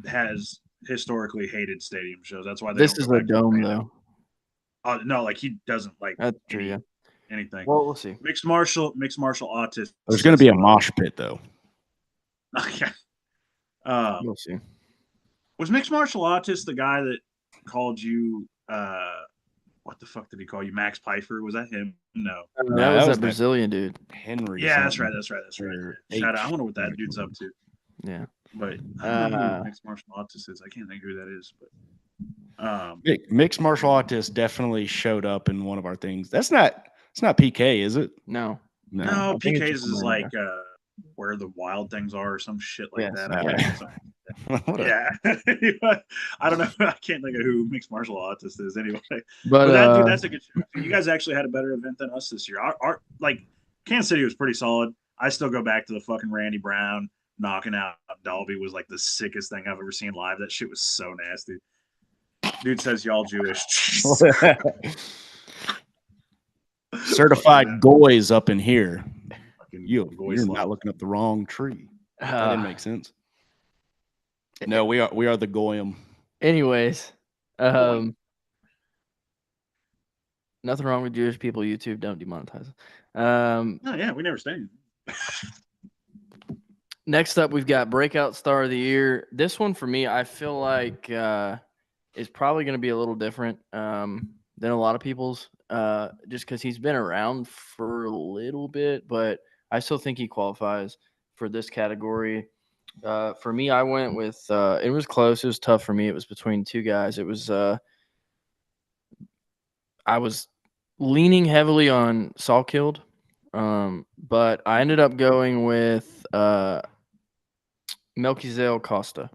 has historically hated stadium shows. That's why this is a dome, though. No, like he doesn't like. That's true. Yeah. Anything. Well, we'll see. Mixed martial artist. There's going to be a mosh pit, though. Okay. We'll see. Was mixed martial artist the guy that called you? What the fuck did he call you? Max Pfeiffer? Was that him? No. That was that Brazilian dude. Henry. Yeah, that's right. Shout out. I wonder what that dude's up to. Yeah. But I don't know who mixed martial artist is. I can't think who that is. But mixed martial artist definitely showed up in one of our things. It's not PK, is it? No. PK's is like where the wild things are or some shit like that. Yeah. I don't know. I can't think of who mixed martial artist is anyway. But that dude, that's a good show. You guys actually had a better event than us this year. Our like Kansas City was pretty solid. I still go back to the fucking Randy Brown knocking out Dalby was like the sickest thing I've ever seen live. That shit was so nasty. Dude says y'all Jewish. Certified goys up in here. You're not looking up the wrong tree. That didn't make sense. No, we are the goyim. Anyways, nothing wrong with Jewish people. YouTube, don't demonetize. Yeah, we never stand. Next up, we've got Breakout Star of the Year. This one for me, I feel like is probably going to be a little different than a lot of people's, just because he's been around for a little bit, but I still think he qualifies for this category. For me, I went with it was close. It was tough for me. It was between 2 guys. It was I was leaning heavily on Salkilled, but I ended up going with Melquizael Costa.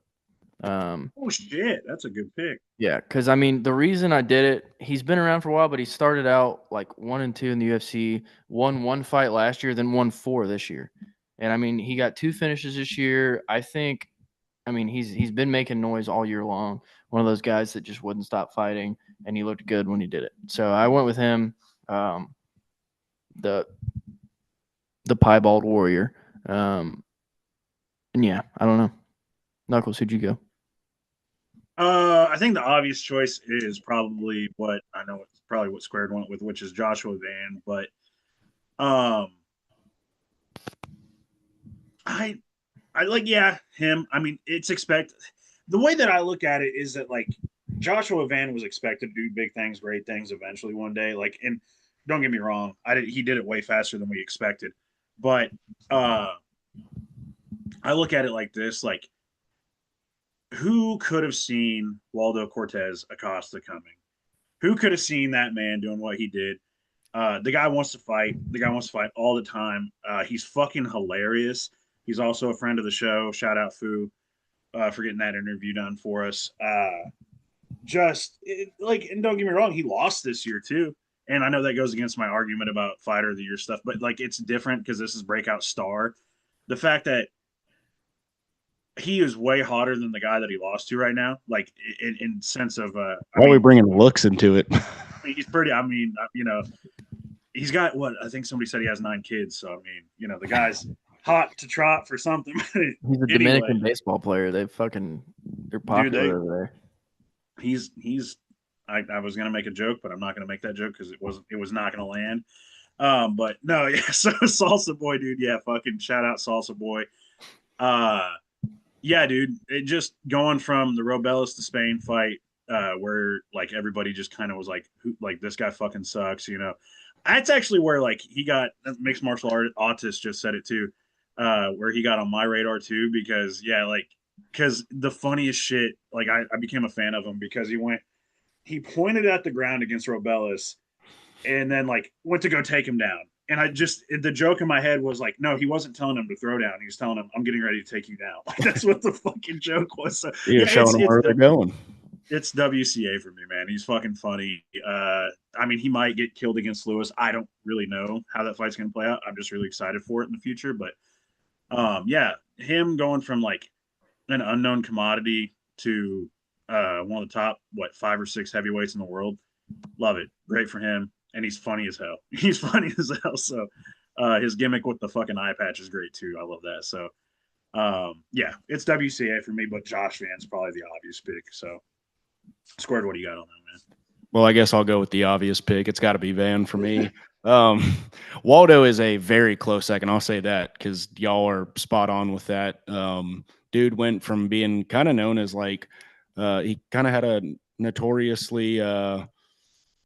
Oh shit, that's a good pick. Yeah, because I mean the reason I did it, he's been around for a while, but he started out like 1-2 in the UFC, won 1 fight last year, then won 4 this year. And I mean, he got 2 finishes this year. I mean, he's been making noise all year long. One of those guys that just wouldn't stop fighting, and he looked good when he did it. So I went with him, the piebald warrior. And yeah, I don't know. Knuckles, who'd you go? I think the obvious choice is probably what Squared went with, which is Joshua Van. But I like, him. I mean, it's expected. The way that I look at it is that like Joshua Van was expected to do big things, great things eventually one day. Like, and don't get me wrong, he did it way faster than we expected. But I look at it like this, like, who could have seen Waldo Cortez Acosta coming? Who could have seen that man doing what he did? The guy wants to fight. The guy wants to fight all the time. He's fucking hilarious. He's also a friend of the show. Shout out Fu for getting that interview done for us. And don't get me wrong, he lost this year too. And I know that goes against my argument about Fighter of the Year stuff, but like it's different because this is Breakout Star. The fact that he is way hotter than the guy that he lost to right now. Like in sense of, why are we bringing looks into it? He's pretty. I mean, he's got what I think somebody said he has 9 kids. So I mean, you know, the guy's hot to trot for something. He's a Anyway, Dominican baseball player. They're dude, popular over there. he's. I was gonna make a joke, but I'm not gonna make that joke because it was not gonna land. But no, yeah. So Salsa Boy, dude, yeah, fucking shout out Salsa Boy. Uh, yeah, dude, it just going from the Robelis to Spain fight, where like everybody just kind of was like, who, like this guy fucking sucks, you know. That's actually where like he got mixed martial art autist just said it too, where he got on my radar too because yeah, like because the funniest shit, like I became a fan of him because he pointed at the ground against Robelis and then like went to go take him down. And I just the joke in my head was like, no, he wasn't telling him to throw down. He was telling him, "I'm getting ready to take you down." Like that's what the fucking joke was. So, You're yeah, showing them where they're going. it's WCA for me, man. He's fucking funny. I mean, he might get killed against Lewis. I don't really know how that fight's gonna play out. I'm just really excited for it in the future. But yeah, him going from like an unknown commodity to one of the top 5 or 6 heavyweights in the world. Love it. Great for him. And he's funny as hell. He's funny as hell. So his gimmick with the fucking eye patch is great too. I love that. So yeah, it's WCA for me, but Josh Van's probably the obvious pick. So Squared, what do you got on that, man? Well, I guess I'll go with the obvious pick. It's got to be Van for me. Waldo is a very close second. I'll say that because y'all are spot on with that. Dude went from being kind of known as like he kind of had a notoriously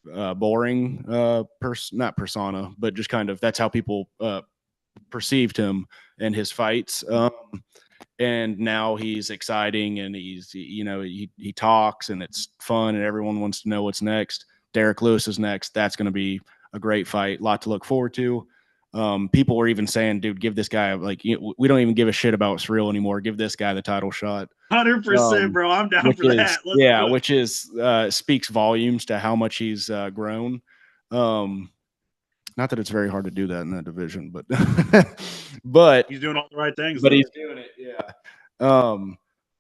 boring not persona, but just kind of that's how people perceived him and his fights. And now he's exciting and he's he talks and it's fun and everyone wants to know what's next. Derek Lewis is next. That's going to be a great fight, a lot to look forward to. People were even saying, dude, give this guy we don't even give a shit about Surreal anymore. Give this guy the title shot. 100%, bro. I'm down for that. Let's do it. Which is speaks volumes to how much he's grown. Not that it's very hard to do that in that division, but but he's doing all the right things. But he's doing it, yeah.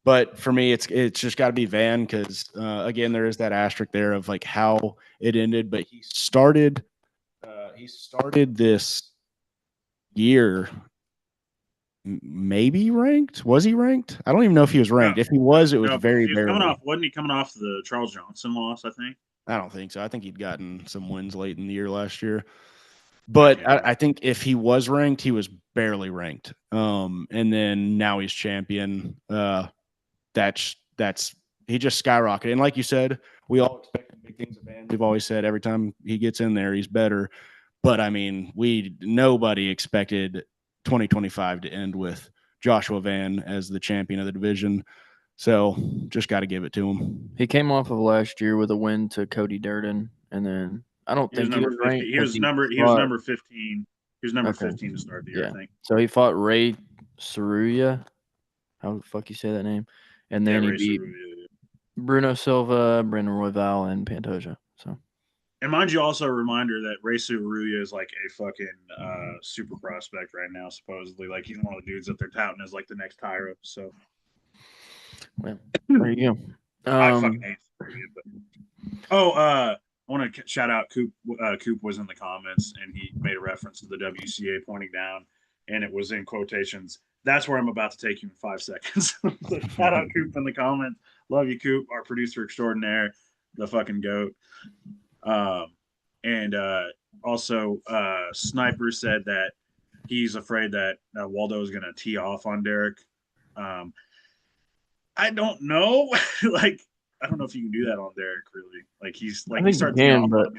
But for me, it's just got to be Van because again, there is that asterisk there of like how it ended. But he started this year maybe ranked. Was he ranked? I don't even know if he was ranked. If he was, it was very barely. Wasn't he coming off the Charles Johnson loss? I think. I don't think so. I think he'd gotten some wins late in the year last year. But I think if he was ranked, he was barely ranked. And then now he's champion. That's he just skyrocketed. And like you said, we all expect big things of Van. We've always said every time he gets in there, he's better. But I mean, nobody expected 2025 to end with Joshua Van as the champion of the division. So just got to give it to him. He came off of last year with a win to Cody Durden, and then I don't think he was ranked. He was number 15. He was number 15 to start the year, I think. So he fought Ray Saruya. How the fuck you say that name? And then he beat Bruno Silva, Brandon Royval, and Pantoja. So. And mind you, also a reminder that Ray Saruya is like a fucking super prospect right now, supposedly. Like he's one of the dudes that they're touting as like the next Tyro. So. Well, there you go. I fucking hate Saruya, but I want to shout out Coop. Coop was in the comments and he made a reference to the WCA pointing down, and it was in quotations. That's where I'm about to take you in 5 seconds. So shout out Coop in the comments. Love you, Coop, our producer extraordinaire, the fucking goat. And also, Sniper said that he's afraid that Waldo is going to tee off on Derek. I don't know. Like, I don't know if you can do that on Derek, really. Like, he's like, he starts teeing off on him,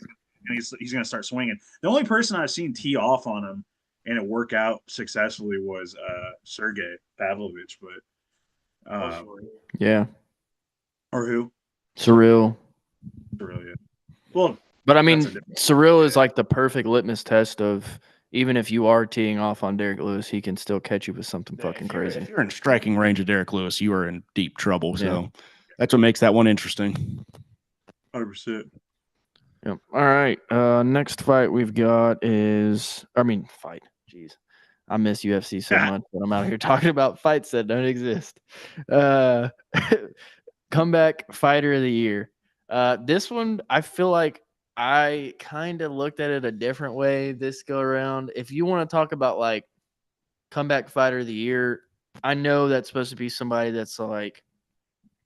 and he's going to start swinging. The only person I've seen tee off on him and it work out successfully was Sergey Pavlovich, but yeah. Or who? Surreal, yeah. Well, but I mean, Surreal is like the perfect litmus test of even if you are teeing off on Derek Lewis, he can still catch you with something fucking crazy. If you're in striking range of Derek Lewis, you are in deep trouble. So that's what makes that one interesting. 100%. Yep. All right. Next fight we've got fight. Jeez. I miss UFC so much, but I'm out here talking about fights that don't exist. Comeback fighter of the year. This one, I feel like I kind of looked at it a different way this go around. If you want to talk about like comeback fighter of the year, I know that's supposed to be somebody that's like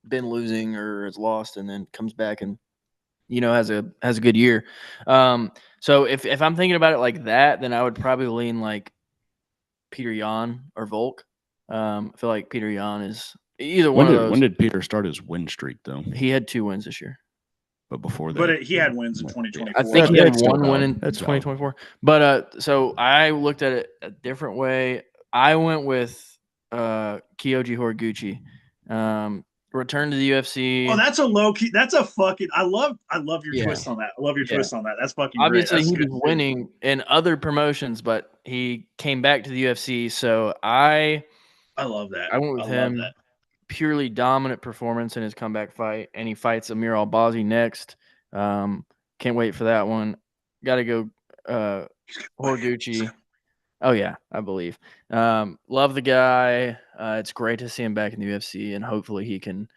been losing or has lost and then comes back and has a good year. So if I'm thinking about it like that, then I would probably lean like Peter Yan or Volk. I feel like Peter Yan is either one of those. When did Peter start his win streak though? He had 2 wins this year. But before that, But he had wins in 2024. I think he had That's one still win in valid. That's 2024. But so I looked at it a different way. I went with Kyoji Horiguchi. Returned to the UFC. Oh, that's a low key. That's a fucking. I love your twist on that. I love your Yeah. twist on that. That's fucking Obviously, great. That's he good was too. winning in other promotions, but he came back to the UFC. So I love that. I went with him. Love that. Purely dominant performance in his comeback fight, and he fights Amir Albazi next. Can't wait for that one. Got to go Horiguchi. Oh yeah, I believe. Love the guy. It's great to see him back in the UFC, and hopefully he can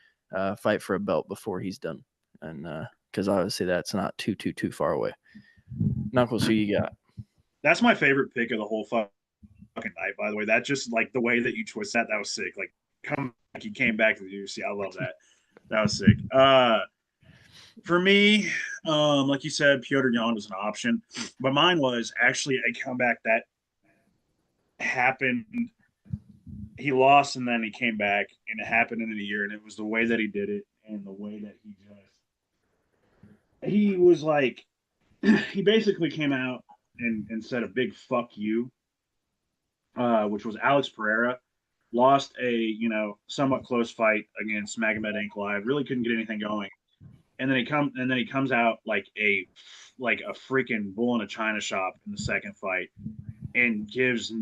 fight for a belt before he's done. And because obviously that's not too far away. Knuckles, who you got? That's my favorite pick of the whole fucking night. By the way, that just like the way that you twist that was sick. Like he came back to the UFC. I love that. That was sick. For me, like you said, Piotr Yan was an option, but mine was actually a comeback that happened. He lost and then he came back, and it happened in a year, and it was the way that he did it and the way that he was like, he basically came out and said a big fuck you, which was Alex Pereira. Lost a somewhat close fight against Magomed Ankalaev. Really couldn't get anything going, and then he comes out like a freaking bull in a china shop in the second fight, and gives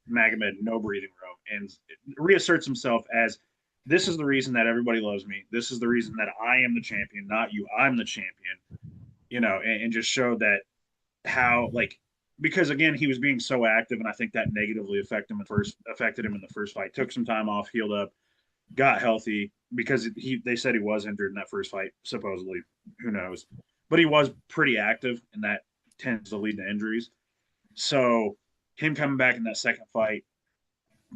Magomed no breathing room, and reasserts himself as, this is the reason that everybody loves me. This is the reason that I am the champion, not you. I'm the champion, and just showed that how because again he was being so active, and I think that negatively affected him in the first fight. Took some time off, healed up, got healthy, because they said he was injured in that first fight, supposedly. Who knows? But he was pretty active, and that tends to lead to injuries. So him coming back in that second fight,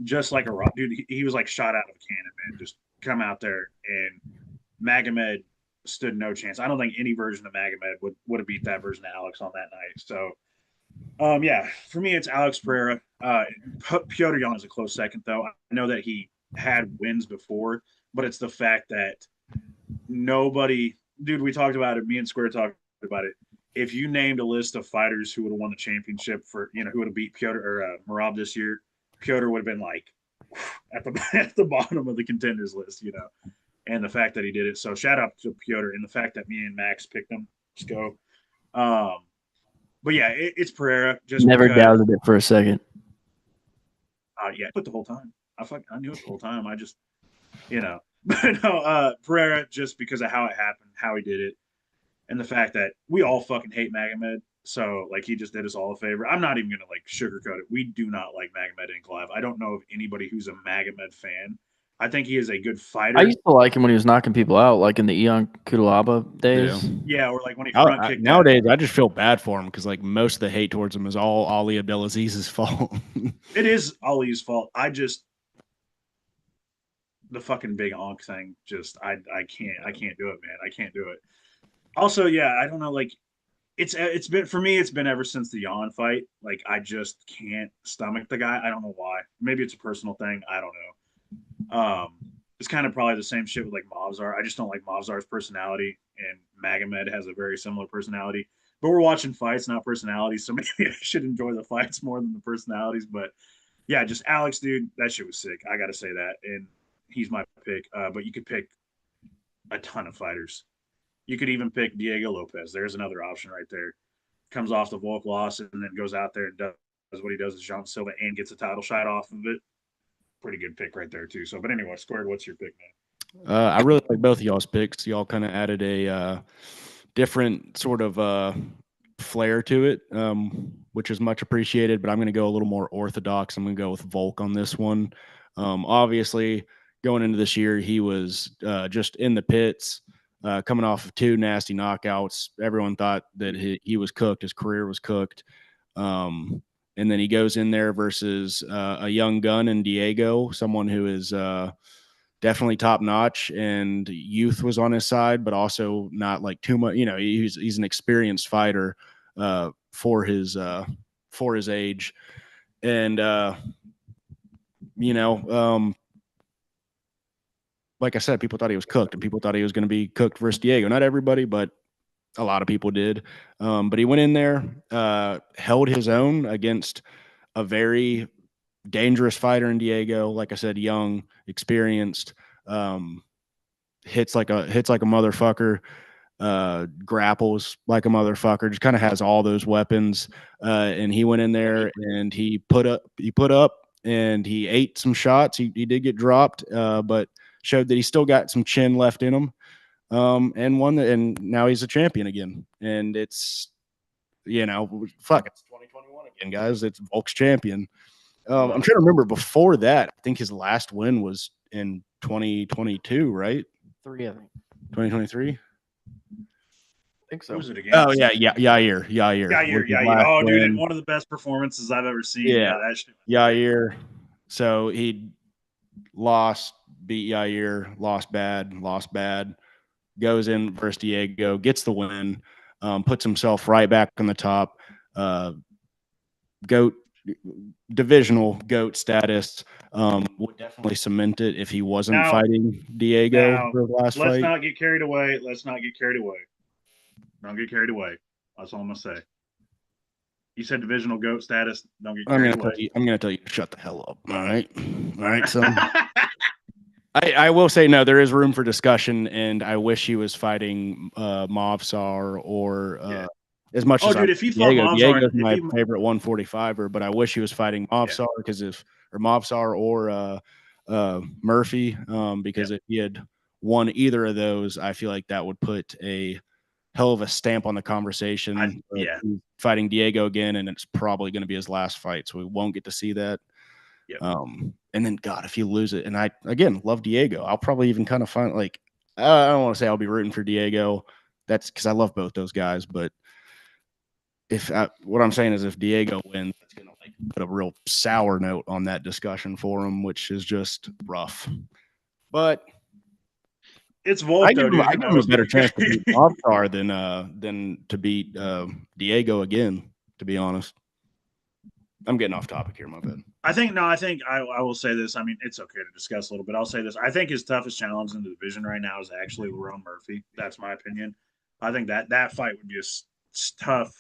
just like a rock dude, he was like shot out of a cannon, man. Just come out there, and Magomed stood no chance. I don't think any version of Magomed would have beat that version of Alex on that night. So yeah, for me, it's Alex Pereira. Piotr Yan is a close second, though. I know that he had wins before, but it's the fact that nobody, dude, we talked about it. Me and Square talked about it. If you named a list of fighters who would have won the championship for, who would have beat Piotr or Merab this year, Piotr would have been like at the bottom of the contenders list, And the fact that he did it. So shout out to Piotr, and the fact that me and Max picked him. Let's go. But yeah, it's Pereira. Just never doubted it for a second. Yeah, but the whole time, I knew it the whole time. I just, but no, Pereira, just because of how it happened, how he did it, and the fact that we all fucking hate Magomed. So he just did us all a favor. I'm not even gonna sugarcoat it. We do not like Magomed Ankalaev. I don't know of anybody who's a Magomed fan. I think he is a good fighter. I used to like him when he was knocking people out, like in the Ion Kudalaba days. Yeah, or when he front kicked. Nowadays, I just feel bad for him because most of the hate towards him is all Ali Abdelaziz's fault. It is Ali's fault. The fucking big onk thing. Just I can't do it, man. I can't do it. Also, yeah, I don't know. It's been, for me, it's been ever since the Yan fight. I just can't stomach the guy. I don't know why. Maybe it's a personal thing. I don't know. It's kind of probably the same shit with Mavzar. I just don't like Mavzar's personality, and Magomed has a very similar personality. But we're watching fights, not personalities, so maybe I should enjoy the fights more than the personalities. But yeah, just Alex, dude, that shit was sick. I gotta say that, and he's my pick. But you could pick a ton of fighters. You could even pick Diego Lopez. There's another option right there. Comes off the Volk loss and then goes out there and does what he does with Jean Silva and gets a title shot off of it. Pretty good pick right there too. So, but anyway, Squared, what's your pick, man? I really like both of y'all's picks. Y'all kind of added a different sort of flair to it, which is much appreciated. But I'm going to go a little more orthodox. I'm going to go with Volk on this one. Obviously, going into this year, he was just in the pits. coming off of 2 nasty knockouts. Everyone thought that he was cooked. His career was cooked. And then he goes in there versus a young gun in Diego, someone who is definitely top notch, and youth was on his side, but also not like too much. He's an experienced fighter for his age, and like I said, people thought he was cooked, and people thought he was going to be cooked versus Diego. Not everybody, but a lot of people did. But he went in there, held his own against a very dangerous fighter in Diego. Like I said, young, experienced, hits like a motherfucker, grapples like a motherfucker. Just kind of has all those weapons. And he went in there and he put up, and he ate some shots. He did get dropped, but showed that he still got some chin left in him. And won and now he's a champion again. And it's, fuck, it's 2021 again, guys. It's Volk's champion. I'm trying to remember before that. I think his last win was in 2022, right? 2023. I think so. Who was it again? Oh yeah, Yair. Yair. Oh, dude, one of the best performances I've ever seen. Yeah, that shit. Yair. So he lost, beat Yair, lost bad. Goes in versus Diego, gets the win, puts himself right back on the top. Divisional GOAT status. Would definitely cement it if he wasn't fighting Diego for the last fight. Let's not get carried away. Don't get carried away. That's all I'm gonna say. You said divisional GOAT status. Don't get carried away. I'm gonna tell you to shut the hell up. All right. So I will say no. There is room for discussion, and I wish he was fighting Movsar or as much as dude, if he fought Diego is my favorite 145er, but I wish he was fighting Movsar Movsar or Murphy, because if he had won either of those, I feel like that would put a hell of a stamp on the conversation. He's fighting Diego again, and it's probably going to be his last fight, so we won't get to see that. Yep. And then God, if you lose it, and I again love Diego, I'll probably even kind of find like I don't want to say I'll be rooting for Diego. That's because I love both those guys, but what I'm saying is if Diego wins, it's going to like put a real sour note on that discussion for him, which is just rough. But it's Volk. I give him a better chance to beat Movsar than to beat Diego again. To be honest, I'm getting off topic here. My bad. I think I will say this. I mean, it's okay to discuss a little bit. I'll say this. I think his toughest challenge in the division right now is actually Lerone Murphy. That's my opinion. I think that fight would be tough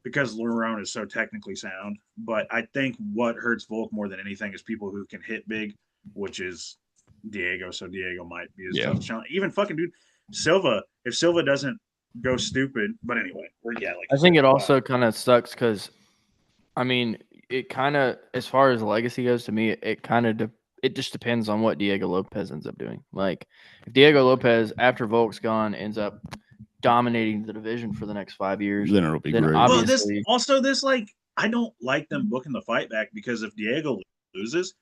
because Lerone is so technically sound. But I think what hurts Volk more than anything is people who can hit big, which is Diego. So Diego might be his toughest challenge. Even fucking dude Silva. If Silva doesn't go stupid, but anyway, I think it also kind of sucks because, I mean, it kind of, as far as legacy goes, to me, it kind of it just depends on what Diego Lopez ends up doing. Like, if Diego Lopez, after Volk's gone, ends up dominating the division for the next 5 years, then it'll be great. Obviously, I don't like them booking the fight back because if Diego loses,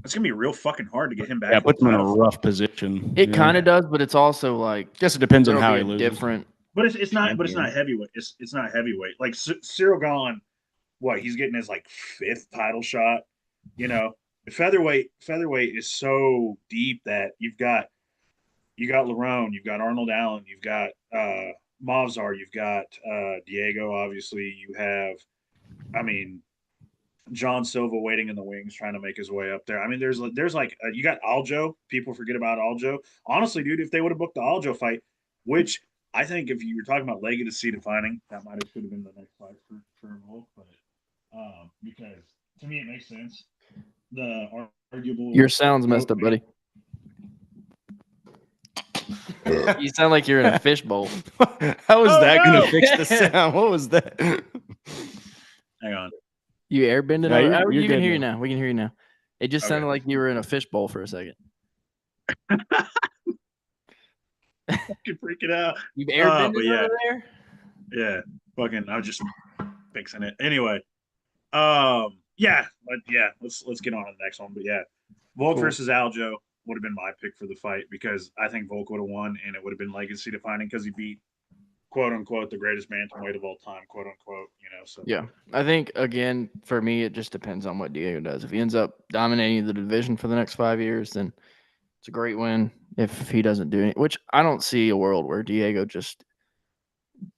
it's gonna be real fucking hard to get him back. Yeah, puts him in a rough position. It kind of does, but it's also like, guess it depends on how he loses. Different, but it's not. But it's not heavyweight. It's not heavyweight. Like Cyril Gahn, he's getting his like 5th title shot. Featherweight is so deep that you got Lerone, you've got Arnold Allen, you've got Movsar, you've got Diego. Obviously, you have, John Silva waiting in the wings, trying to make his way up there. I mean, there's like you got Aljo. People forget about Aljo. Honestly, dude, if they would have booked the Aljo fight, which I think if you were talking about legacy defining, that could have been the next fight for Volk. But because to me it makes sense. The arguable. Your sound's messed up, buddy. You sound like you're in a fishbowl. How is that going to fix the sound? What was that? Hang on. You airbending? No, we can hear you now. We can hear you now. It just sounded like you were in a fishbowl for a second. Fucking freaking out. You've airbended over there? Yeah. Fucking, I was just fixing it. Anyway. Let's get on to the next one. But yeah. Volk versus Aljo. would have been my pick for the fight because I think Volk would have won and it would have been legacy defining because he beat quote unquote the greatest bantamweight of all time, quote unquote. So Yeah, I think again for me it just depends on what Diego does. If he ends up dominating the division for the next 5 years, then it's a great win. If he doesn't do it, which I don't see a world where Diego just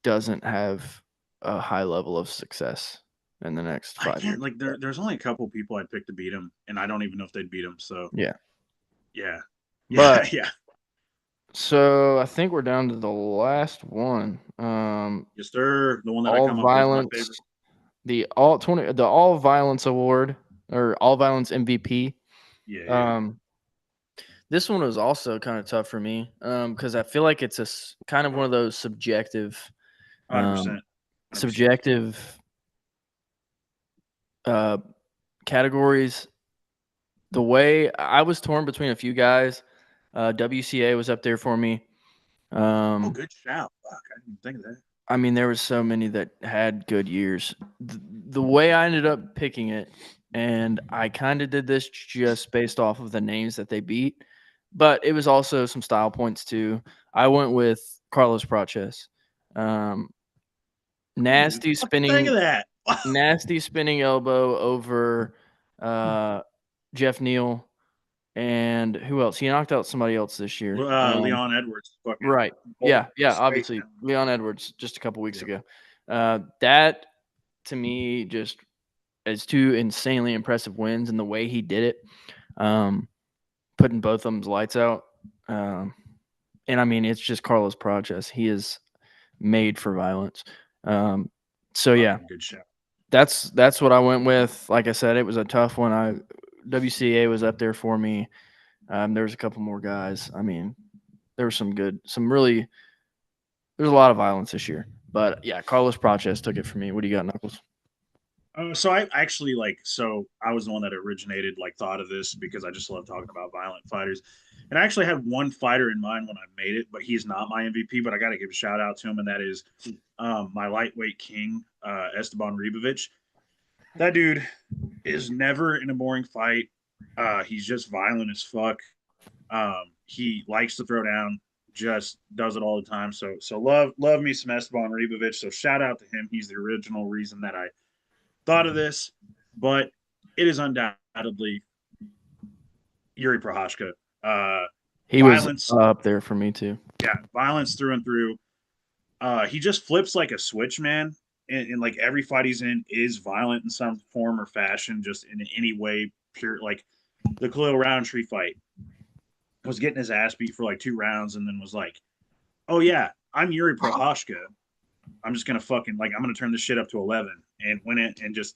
doesn't have a high level of success in the next I 5 years. can't like there's only a couple people I'd pick to beat him, and I don't even know if they'd beat him. So Yeah, yeah, but yeah. so I think we're down to the last one. Yes, sir. The one that I All come up with is my violence, favorite. the all violence award or all violence MVP. Yeah, yeah. This one was also kind of tough for me because I feel like it's kind of one of those Hundred um, percent. subjective uh, categories. The way I was torn between a few guys, WCA was up there for me. Oh, good shout. Fuck, I didn't even think of that. I mean, there was so many that had good years. The way I ended up picking it, and I kind of did this just based off of the names that they beat, but it was also some style points too. I went with Carlos Praches. Um, I didn't even fucking think of that. nasty spinning elbow over Jeff Neal, and who else? He knocked out somebody else this year. Leon Edwards, fucking Right. Yeah. Yeah. straight Obviously, down. Leon Edwards just a couple weeks Yep. ago. That to me just is two insanely impressive wins, and the way he did it, putting both of them's lights out. And I mean, it's just Carlos Praches. He is made for violence. So yeah, Fucking good shout. that's what I went with. Like I said, it was a tough one. WCA was up there for me. There was a couple more guys. I mean, there was there's a lot of violence this year. But yeah, Carlos Praches took it for me. What do you got, Knuckles? So I actually I was the one that originated thought of this because I just love talking about violent fighters. And I actually had one fighter in mind when I made it, but he's not my MVP. But I got to give a shout out to him, and that is my lightweight king, Esteban Ribovic. That dude is never in a boring fight. He's just violent as fuck. He likes to throw down, just does it all the time. So love me some Esteban Ribovic. So shout out to him. He's the original reason that I thought of this, but it is undoubtedly Yuri Prohashka. He Violence, was up there for me too. yeah, violence through and through. He just flips like a switch, man. And like every fight he's in is violent in some form or fashion, just in any way. Pure, like the Khalil Roundtree fight was getting his ass beat for 2 rounds, and then was like, "Oh yeah, I'm Yuri Prohashka. I'm just gonna fucking I'm gonna turn this shit up to 11," and went it and just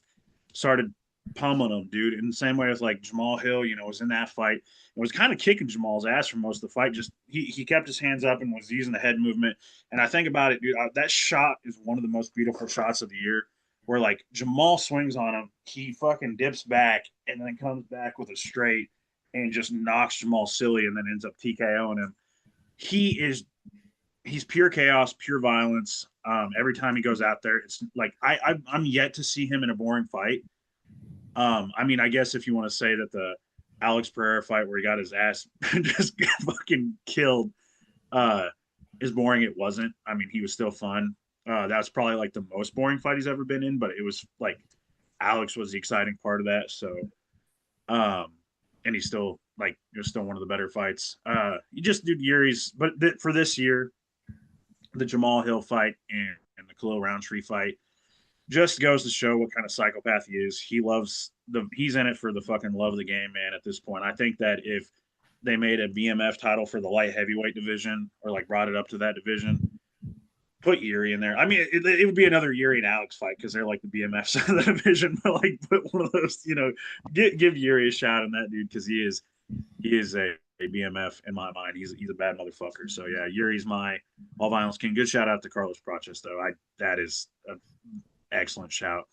started pummeling him, dude. In the same way as Jamal Hill, was in that fight and was kind of kicking Jamal's ass for most of the fight. Just he kept his hands up and was using the head movement. And I think about it, dude. That shot is one of the most beautiful shots of the year, where Jamal swings on him, he fucking dips back and then comes back with a straight and just knocks Jamal silly and then ends up TKOing him. He's pure chaos, pure violence. Every time he goes out there, it's I'm yet to see him in a boring fight. I mean, I guess if you want to say that the Alex Pereira fight where he got his ass just fucking killed is boring, it wasn't. I mean, he was still fun. That was probably the most boring fight he's ever been in, but it was Alex was the exciting part of that. So, and he's still it was still one of the better fights. You just did Yuri's, but for this year, the Jamal Hill fight and the Khalil Roundtree fight just goes to show what kind of psychopath he is. He's in it for the fucking love of the game, man, at this point. I think that if they made a BMF title for the light heavyweight division or brought it up to that division, put Yuri in there. I mean, it would be another Yuri and Alex fight because they're the BMF side of the division, but put one of those, give Yuri a shot on that dude because he is a BMF in my mind. He's a bad motherfucker. So yeah, Yuri's my all violence king. Good shout out to Carlos Praches though. That is an excellent shout.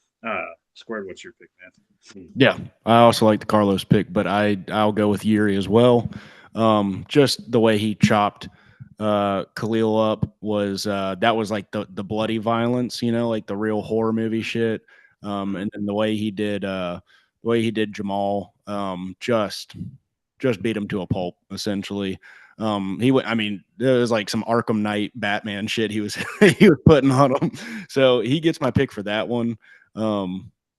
Squared, what's your pick, man? Yeah, I also like the Carlos pick, but I'll go with Yuri as well. Just the way he chopped Khalil up was that was the bloody violence, the real horror movie shit. And then the way he did Jamal, just beat him to a pulp, essentially. He went. I mean, there was like some Arkham Knight Batman shit he was he was putting on him. So he gets my pick for that one.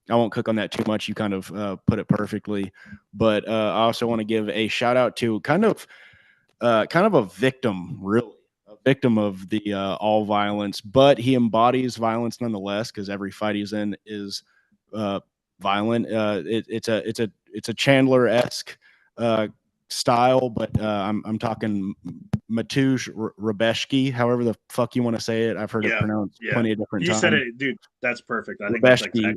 I won't cook on that too much. You kind of put it perfectly, but I also want to give a shout out to kind of a victim, really, a victim of the all violence, but he embodies violence nonetheless because every fight he's in is violent. It's a Chandler-esque style, but I'm talking Matusz Rebeshki, however the fuck you want to say it. I've heard it pronounced plenty of different times. You said it, dude. That's perfect. I think that's exactly.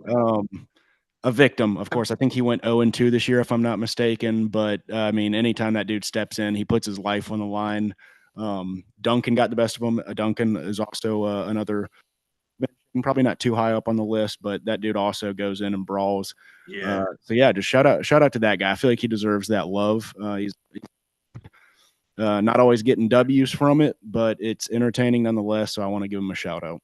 A victim, of course. I think he went 0-2 this year, if I'm not mistaken. But I mean, anytime that dude steps in, he puts his life on the line. Duncan got the best of him. Duncan is also another, probably not too high up on the list, but that dude also goes in and brawls. Yeah. So yeah, just shout out to that guy. I feel like he deserves that love. He's not always getting W's from it, but it's entertaining nonetheless. So I want to give him a shout out.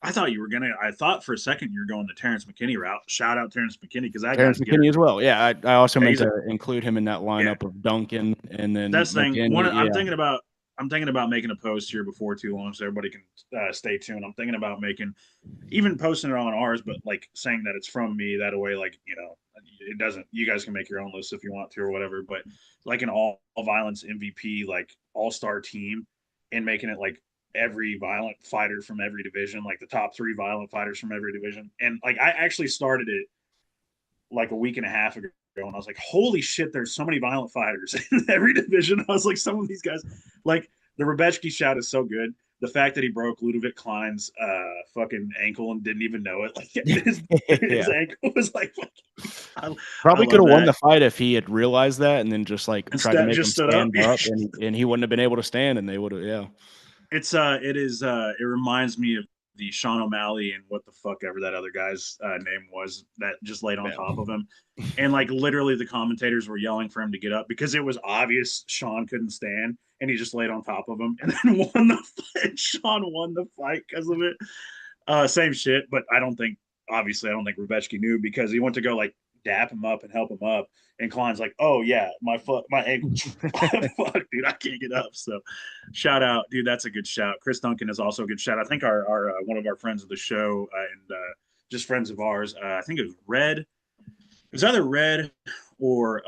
I thought for a second you were going the Terrence McKinney route. Shout out Terrence McKinney because that Terrence guy's McKinney good as well. Yeah, I also meant to include him in that lineup of Duncan and then that's the thing. McKinney, I'm thinking about making a post here before too long, so everybody can stay tuned. I'm thinking about even posting it on ours, but like saying that it's from me. That way, like it doesn't. You guys can make your own list if you want to or whatever. But like an all violence MVP, like all-star team, and making it like every violent fighter from every division, like the top 3 violent fighters from every division. And like I actually started it like a week and a half ago, and I was like, holy shit, there's so many violent fighters in every division. I was like, some of these guys, like the Rebeshki shout is so good. The fact that he broke Ludovic Klein's fucking ankle and didn't even know it, like his ankle was like, probably could have won the fight if he had realized that and then just like tried to make him stand up, and he wouldn't have been able to stand, and they would have. It reminds me of the Sean O'Malley and what the fuck ever that other guy's name was that just laid on top of him. And like literally the commentators were yelling for him to get up because it was obvious Sean couldn't stand and he just laid on top of him and then won the fight. Sean won the fight because of it. Same shit, but I don't think Rebeshki knew because he went to go like dap him up and help him up. And Klein's like, oh yeah, my ankle, fuck, dude, I can't get up. So, shout out, dude. That's a good shout. Chris Duncan is also a good shout. I think our one of our friends of the show and just friends of ours. I think it was Red. It was either Red or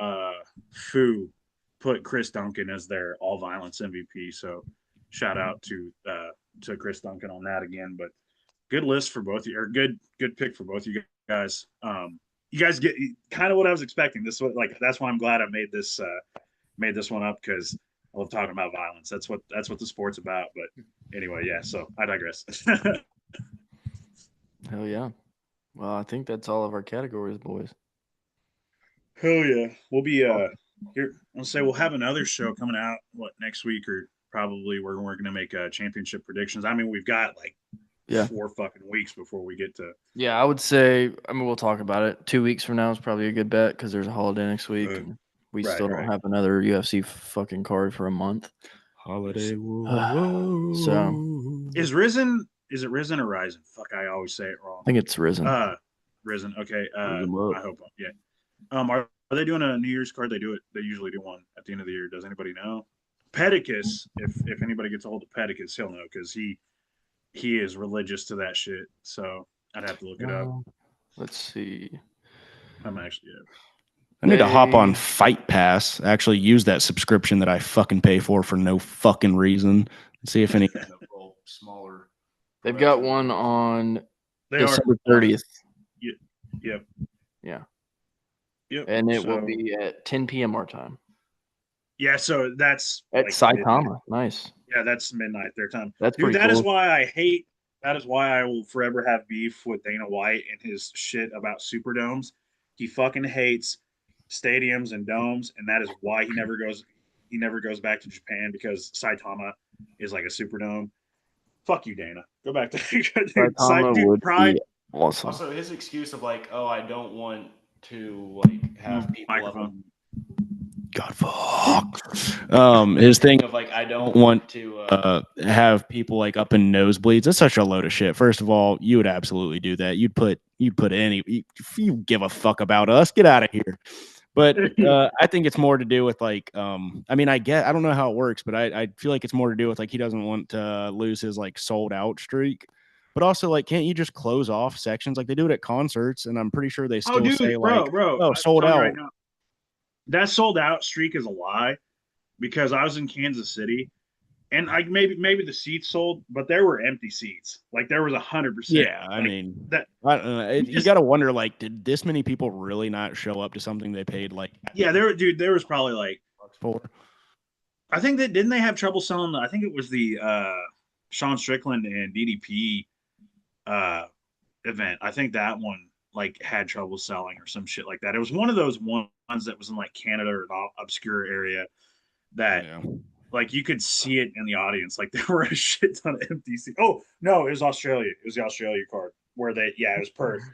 Fu put Chris Duncan as their all violence MVP. So, shout out to Chris Duncan on that again. But good list for both of you, or good pick for both of you guys. You guys get kind of what I was expecting. That's why I'm glad I made this one up because I love talking about violence. That's what the sport's about. But anyway, yeah. So I digress. Hell yeah. Well, I think that's all of our categories, boys. Hell yeah. We'll be here. I'll say we'll have another show coming out next week or probably we're going to make championship predictions. I mean, we've got like 4 fucking weeks before we get to. Yeah, I would say. I mean, we'll talk about it. 2 weeks from now is probably a good bet because there's a holiday next week. And we still don't have another UFC fucking card for a month. Holiday. So is Risen? Is it Risen or Rising? Fuck, I always say it wrong. I think it's Risen. Risen. Okay. I hope. Yeah. Are they doing a New Year's card? They do it. They usually do one at the end of the year. Does anybody know? Pedicus. If anybody gets a hold of Pedicus, he'll know because he is religious to that shit. So I'd have to look it up. Let's see. I'm actually. Yeah. I need to hop on Fight Pass. Actually, use that subscription that I fucking pay for no fucking reason. And see if any smaller. They've got one on December 30th. Yep. Yeah. Yep. And it will be at 10 p.m. our time. Yeah, so that's at Saitama. Nice. Yeah, that's midnight their time. That's pretty cool. That is why I will forever have beef with Dana White and his shit about Superdomes. He fucking hates stadiums and domes, and that is why he never goes back to Japan because Saitama is like a Superdome. Fuck you, Dana. Go back to Saitama would be awesome. Also, his excuse of like, oh, I don't want to like have people microphone. God fuck. His thing of like, I don't want to have people like up in nosebleeds. That's such a load of shit. First of all, you would absolutely do that. You'd put if you give a fuck about us, get out of here. But I think it's more to do with like, I mean, I don't know how it works, but I feel like it's more to do with like he doesn't want to lose his like sold out streak. But also, like, can't you just close off sections like they do it at concerts? And I'm pretty sure they Oh, still say dude, like, bro, "Oh, I'm sold telling you out." right now, that sold out streak is a lie because I was in Kansas City and I maybe the seats sold, but there were empty seats. Like there was 100%. Yeah, I Like mean, that. I don't know. You Just, got to wonder, like, did this many people really not show up to something they paid like yeah, there was probably like bucks for? I think that didn't they have trouble selling I think it was the Sean Strickland and DDP uh event. I think that one like had trouble selling or some shit like that. It was one of those ones that was in like Canada or an obscure area that Yeah. like you could see it in the audience. Like there were a shit ton of empty seats. Oh no, it was Australia. It was the Australia card where it was Perth.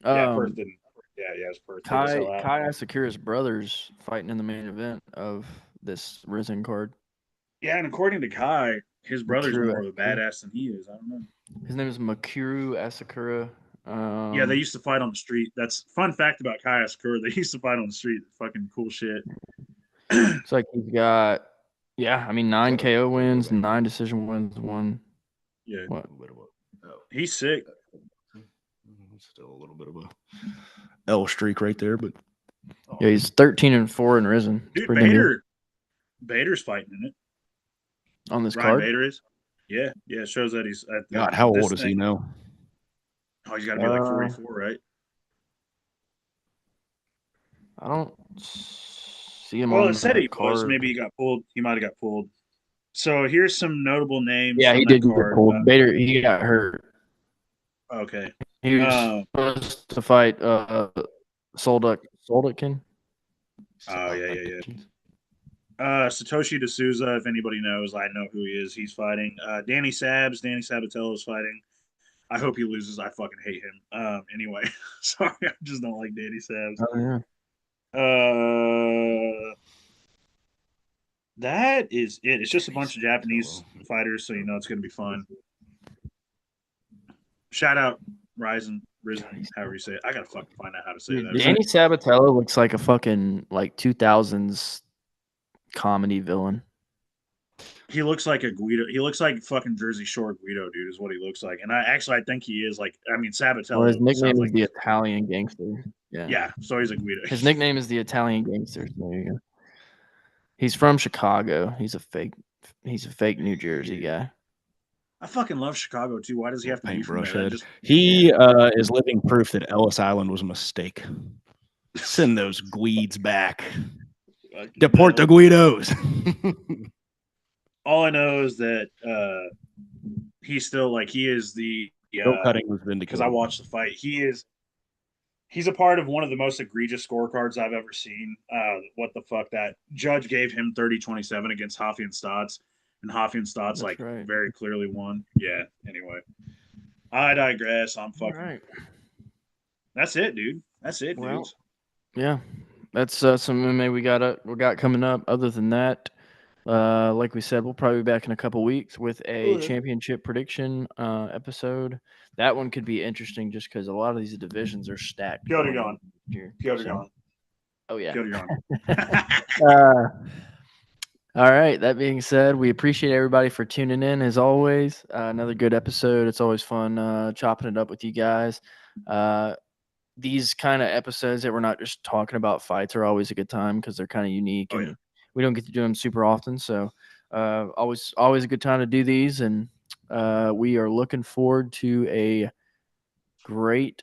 Yeah, Perth Um, didn't. Yeah, it was Perth. Didn't Kai sell out. Kai Asakura's brothers fighting in the main event of this Risen card. Yeah, and according to Kai, his brother's Makuru more of a Asakura. badass than he is. I don't know. His name is Makuru Asakura. Yeah, they used to fight on the street. That's fun fact about Kai Asakura. They used to fight on the street. Fucking cool shit. It's like he's got, yeah, I mean 9 KO wins, 9 decision wins, 1. Yeah, What? he's sick. Still a little bit of a L streak right there, but Yeah, he's 13-4 in Risen. It's Dude, pretty damn good. Bader's fighting in it. On this Ryan card. Bader is. Yeah, it shows that he's at God, how this old is he thing. now? Oh, he's got to be like 44, right? I don't see him Well, on it said the he was. card. Maybe he got pulled. He might have got pulled. So here's some notable names. Yeah, from he that did get card. pulled. Bader, he got hurt. Okay. He was supposed to fight Soldikin. Oh yeah. Satoshi D'Souza, if anybody knows, I know who he is. He's fighting. Danny Sabatello is fighting. I hope he loses. I fucking hate him. Anyway, sorry, I just don't like Danny Sabs. Oh yeah. That is it. It's just a bunch of Japanese fighters, so you know it's going to be fun. Shout out Risen, however you say it. I gotta fucking find out how to say that. Danny Sabatello looks like a fucking like 2000s comedy villain. He looks like a Guido. He looks like fucking Jersey Shore Guido, dude. Is what he looks like. And I think he is like. I mean, Sabatello. Well, his nickname is like the Italian Gangster. Yeah, so he's a Guido. His nickname is the Italian Gangster. So there you go. He's from Chicago. He's a fake New Jersey guy. I fucking love Chicago too. Why does he have to be from there? He is living proof that Ellis Island was a mistake. Send those Guides back. Deport the Guidos. All I know is that he's still like he is the cutting was vindicated because I watched the fight. He's a part of one of the most egregious scorecards I've ever seen. What the fuck? That judge gave him 30-27 against Hoffy and Stotts, and Hoffy and Stotts very clearly won. Yeah. Anyway, I digress. I'm fucking. Right. That's it, dude. That's it, dude. Yeah, that's some MMA we got coming up. Other than that, like we said, we'll probably be back in a couple weeks with a championship prediction episode. That one could be interesting just because a lot of these divisions are stacked. Piotr Jan. Oh, yeah. Piotr Jan. All right. That being said, we appreciate everybody for tuning in as always. Another good episode. It's always fun chopping it up with you guys. These kind of episodes that we're not just talking about fights are always a good time because they're kind of unique and we don't get to do them super often. So always a good time to do these. And we are looking forward to a great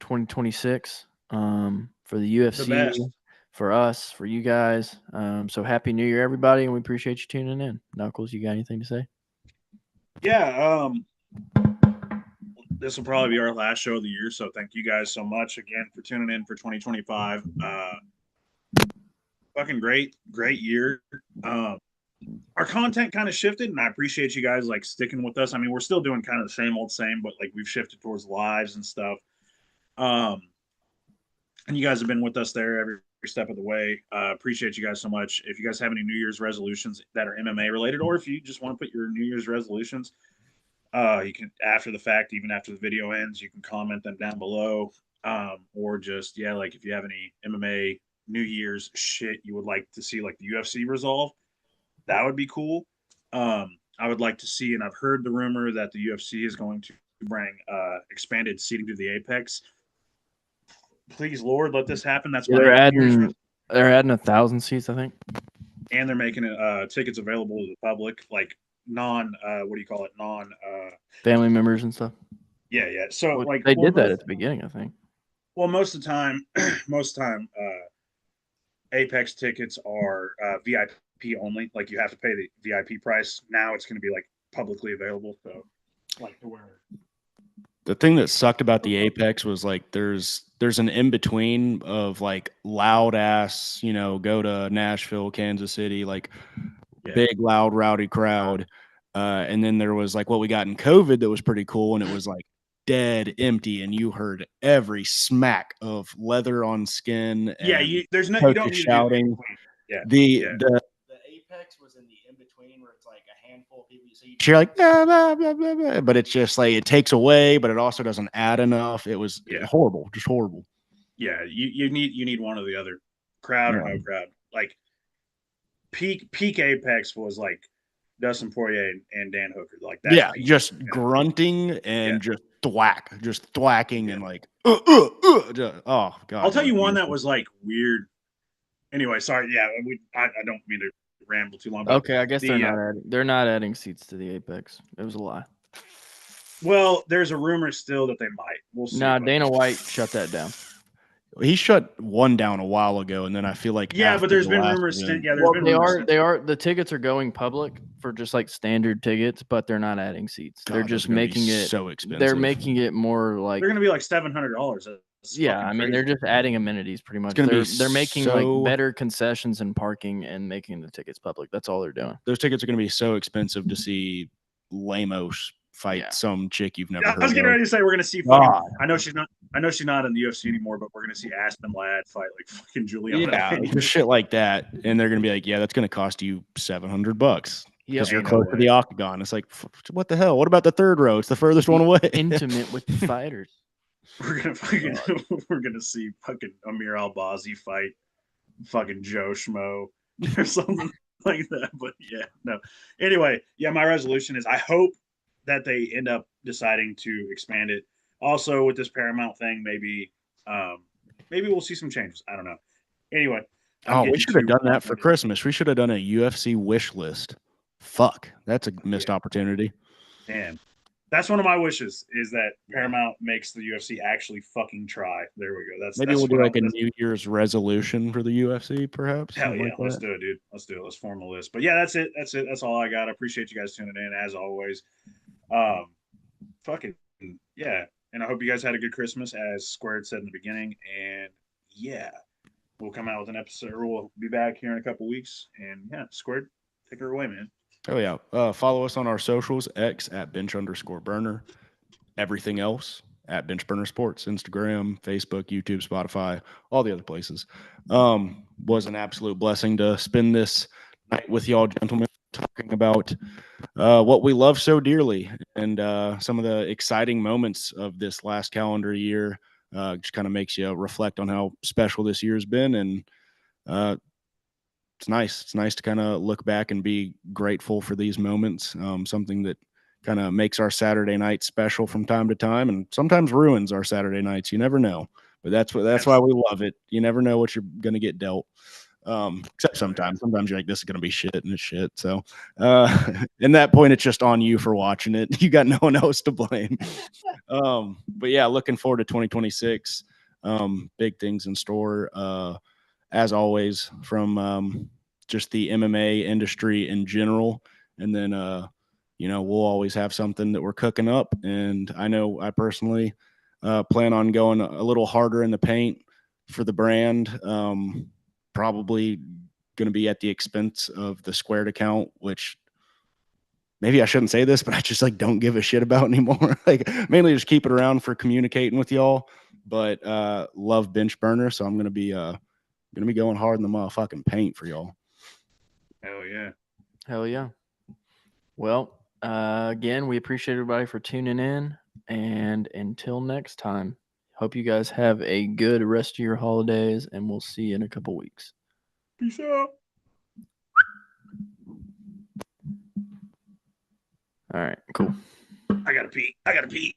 2026 for the UFC, for us, for you guys. So happy New Year, everybody. And we appreciate you tuning in. Knuckles, you got anything to say? Yeah. This will probably be our last show of the year. So thank you guys so much again for tuning in for 2025. Fucking great year. Our content kind of shifted, and I appreciate you guys like sticking with us. I mean, we're still doing kind of the same old same, but like we've shifted towards lives and stuff. And you guys have been with us there every step of the way. Appreciate you guys so much. If you guys have any New Year's resolutions that are MMA related, or if you just want to put your New Year's resolutions, you can after the fact, even after the video ends, you can comment them down below. Or just like if you have any MMA New Year's shit you would like to see, like the UFC resolve, that would be cool. I would like to see, and I've heard the rumor that the UFC is going to bring expanded seating to the Apex. Please, Lord, let this happen. That's Yeah, my New Year's they're adding 1,000 seats, I think. and they're making tickets available to the public, like non what do you call it, non Family members and stuff. yeah. So Well, like, they did that at the beginning, I think. well, most of the time, Apex tickets are VIP only. Like you have to pay the VIP price. Now it's going to be like publicly available. So like to where The thing that sucked about the Apex was like there's an in between of like loud ass, go to Nashville, Kansas City, like yeah. big, loud, rowdy crowd. And then there was like what we got in COVID that was pretty cool, and it was like dead empty, and you heard every smack of leather on skin Yeah, and you don't need to do the in shouting. between. Yeah, The yeah. the Apex was in the in between where it's like a handful of people. So you cheer like blah, blah, blah, blah, blah, but it's just like it takes away, but it also doesn't add enough. It was horrible, just horrible. Yeah, you need one or the other, crowd or no crowd. Like peak Apex was like Dustin Poirier and Dan Hooker. Like that's Yeah, peak. just grunting and just thwacking and like oh god. I'll tell you one that was like weird. Anyway, sorry. Yeah, I don't mean to ramble too long. But Okay, I guess they're not adding seats to the Apex. It was a lie. Well, there's a rumor still that they might. We'll see. Nah, Dana White shut that down. He shut one down a while ago, and then I feel like but there's been rumors. The tickets are going public for just like standard tickets, but they're not adding seats. God, they're just making it so expensive. They're making it more like they're going to be like $700. Yeah, I mean they're just adding amenities pretty much. They're making like better concessions and parking and making the tickets public. That's all they're doing. Those tickets are going to be so expensive to see lamos fight some chick you've never heard of. I was getting ready to say we're going to see. I know she's not in the UFC anymore, but we're going to see Aspen Ladd fight like fucking Juliana. Yeah, just shit like that, and they're going to be like, "Yeah, that's going to cost you $700 because you're close to the octagon." It's like, what the hell? What about the third row? It's the furthest one away. Intimate with the fighters. We're gonna see fucking Amir Albazi fight fucking Joe Schmo or something like that. But yeah, no. Anyway, yeah, my resolution is I hope that they end up deciding to expand it. Also, with this Paramount thing, maybe we'll see some changes. I don't know. Anyway, we should have done that for Christmas. We should have done a UFC wish list. Fuck, that's a missed opportunity. Damn. That's one of my wishes is that Paramount makes the UFC actually fucking try. There we go. Maybe we'll do like a New Year's resolution for the UFC, perhaps. Hell yeah, let's do it, dude. Let's do it. Let's form a list. But yeah, that's it. That's all I got. I appreciate you guys tuning in as always. Fucking yeah. And I hope you guys had a good Christmas, as Squared said in the beginning. And yeah, we'll come out with an episode. We'll be back here in a couple weeks. And yeah, Squared, take her away, man. Oh yeah. Follow us on our socials, X at bench_burner. Everything else at Bench Burner Sports, Instagram, Facebook, YouTube, Spotify, all the other places. Was an absolute blessing to spend this night with y'all gentlemen talking about what we love so dearly and some of the exciting moments of this last calendar year. Just kind of makes you reflect on how special this year has been. And it's nice. It's nice to kind of look back and be grateful for these moments. Something that kind of makes our Saturday night special from time to time, and sometimes ruins our Saturday nights. You never know, but that's why we love it. You never know what you're going to get dealt. Except sometimes you're like, this is going to be shit and it's shit. So, in that point, it's just on you for watching it. You got no one else to blame. But yeah, looking forward to 2026. Big things in store. As always, from just the MMA industry in general. And then, we'll always have something that we're cooking up. And I know I personally plan on going a little harder in the paint for the brand. Probably going to be at the expense of the Squared account, which maybe I shouldn't say this, but I just don't give a shit about anymore. Mainly just keep it around for communicating with y'all, but love Bench Burner. So I'm going to be going hard in the motherfucking paint for y'all. Hell yeah. Well, again, we appreciate everybody for tuning in, and until next time, Hope you guys have a good rest of your holidays, and we'll see you in a couple weeks. Peace out. All right, cool. I gotta pee.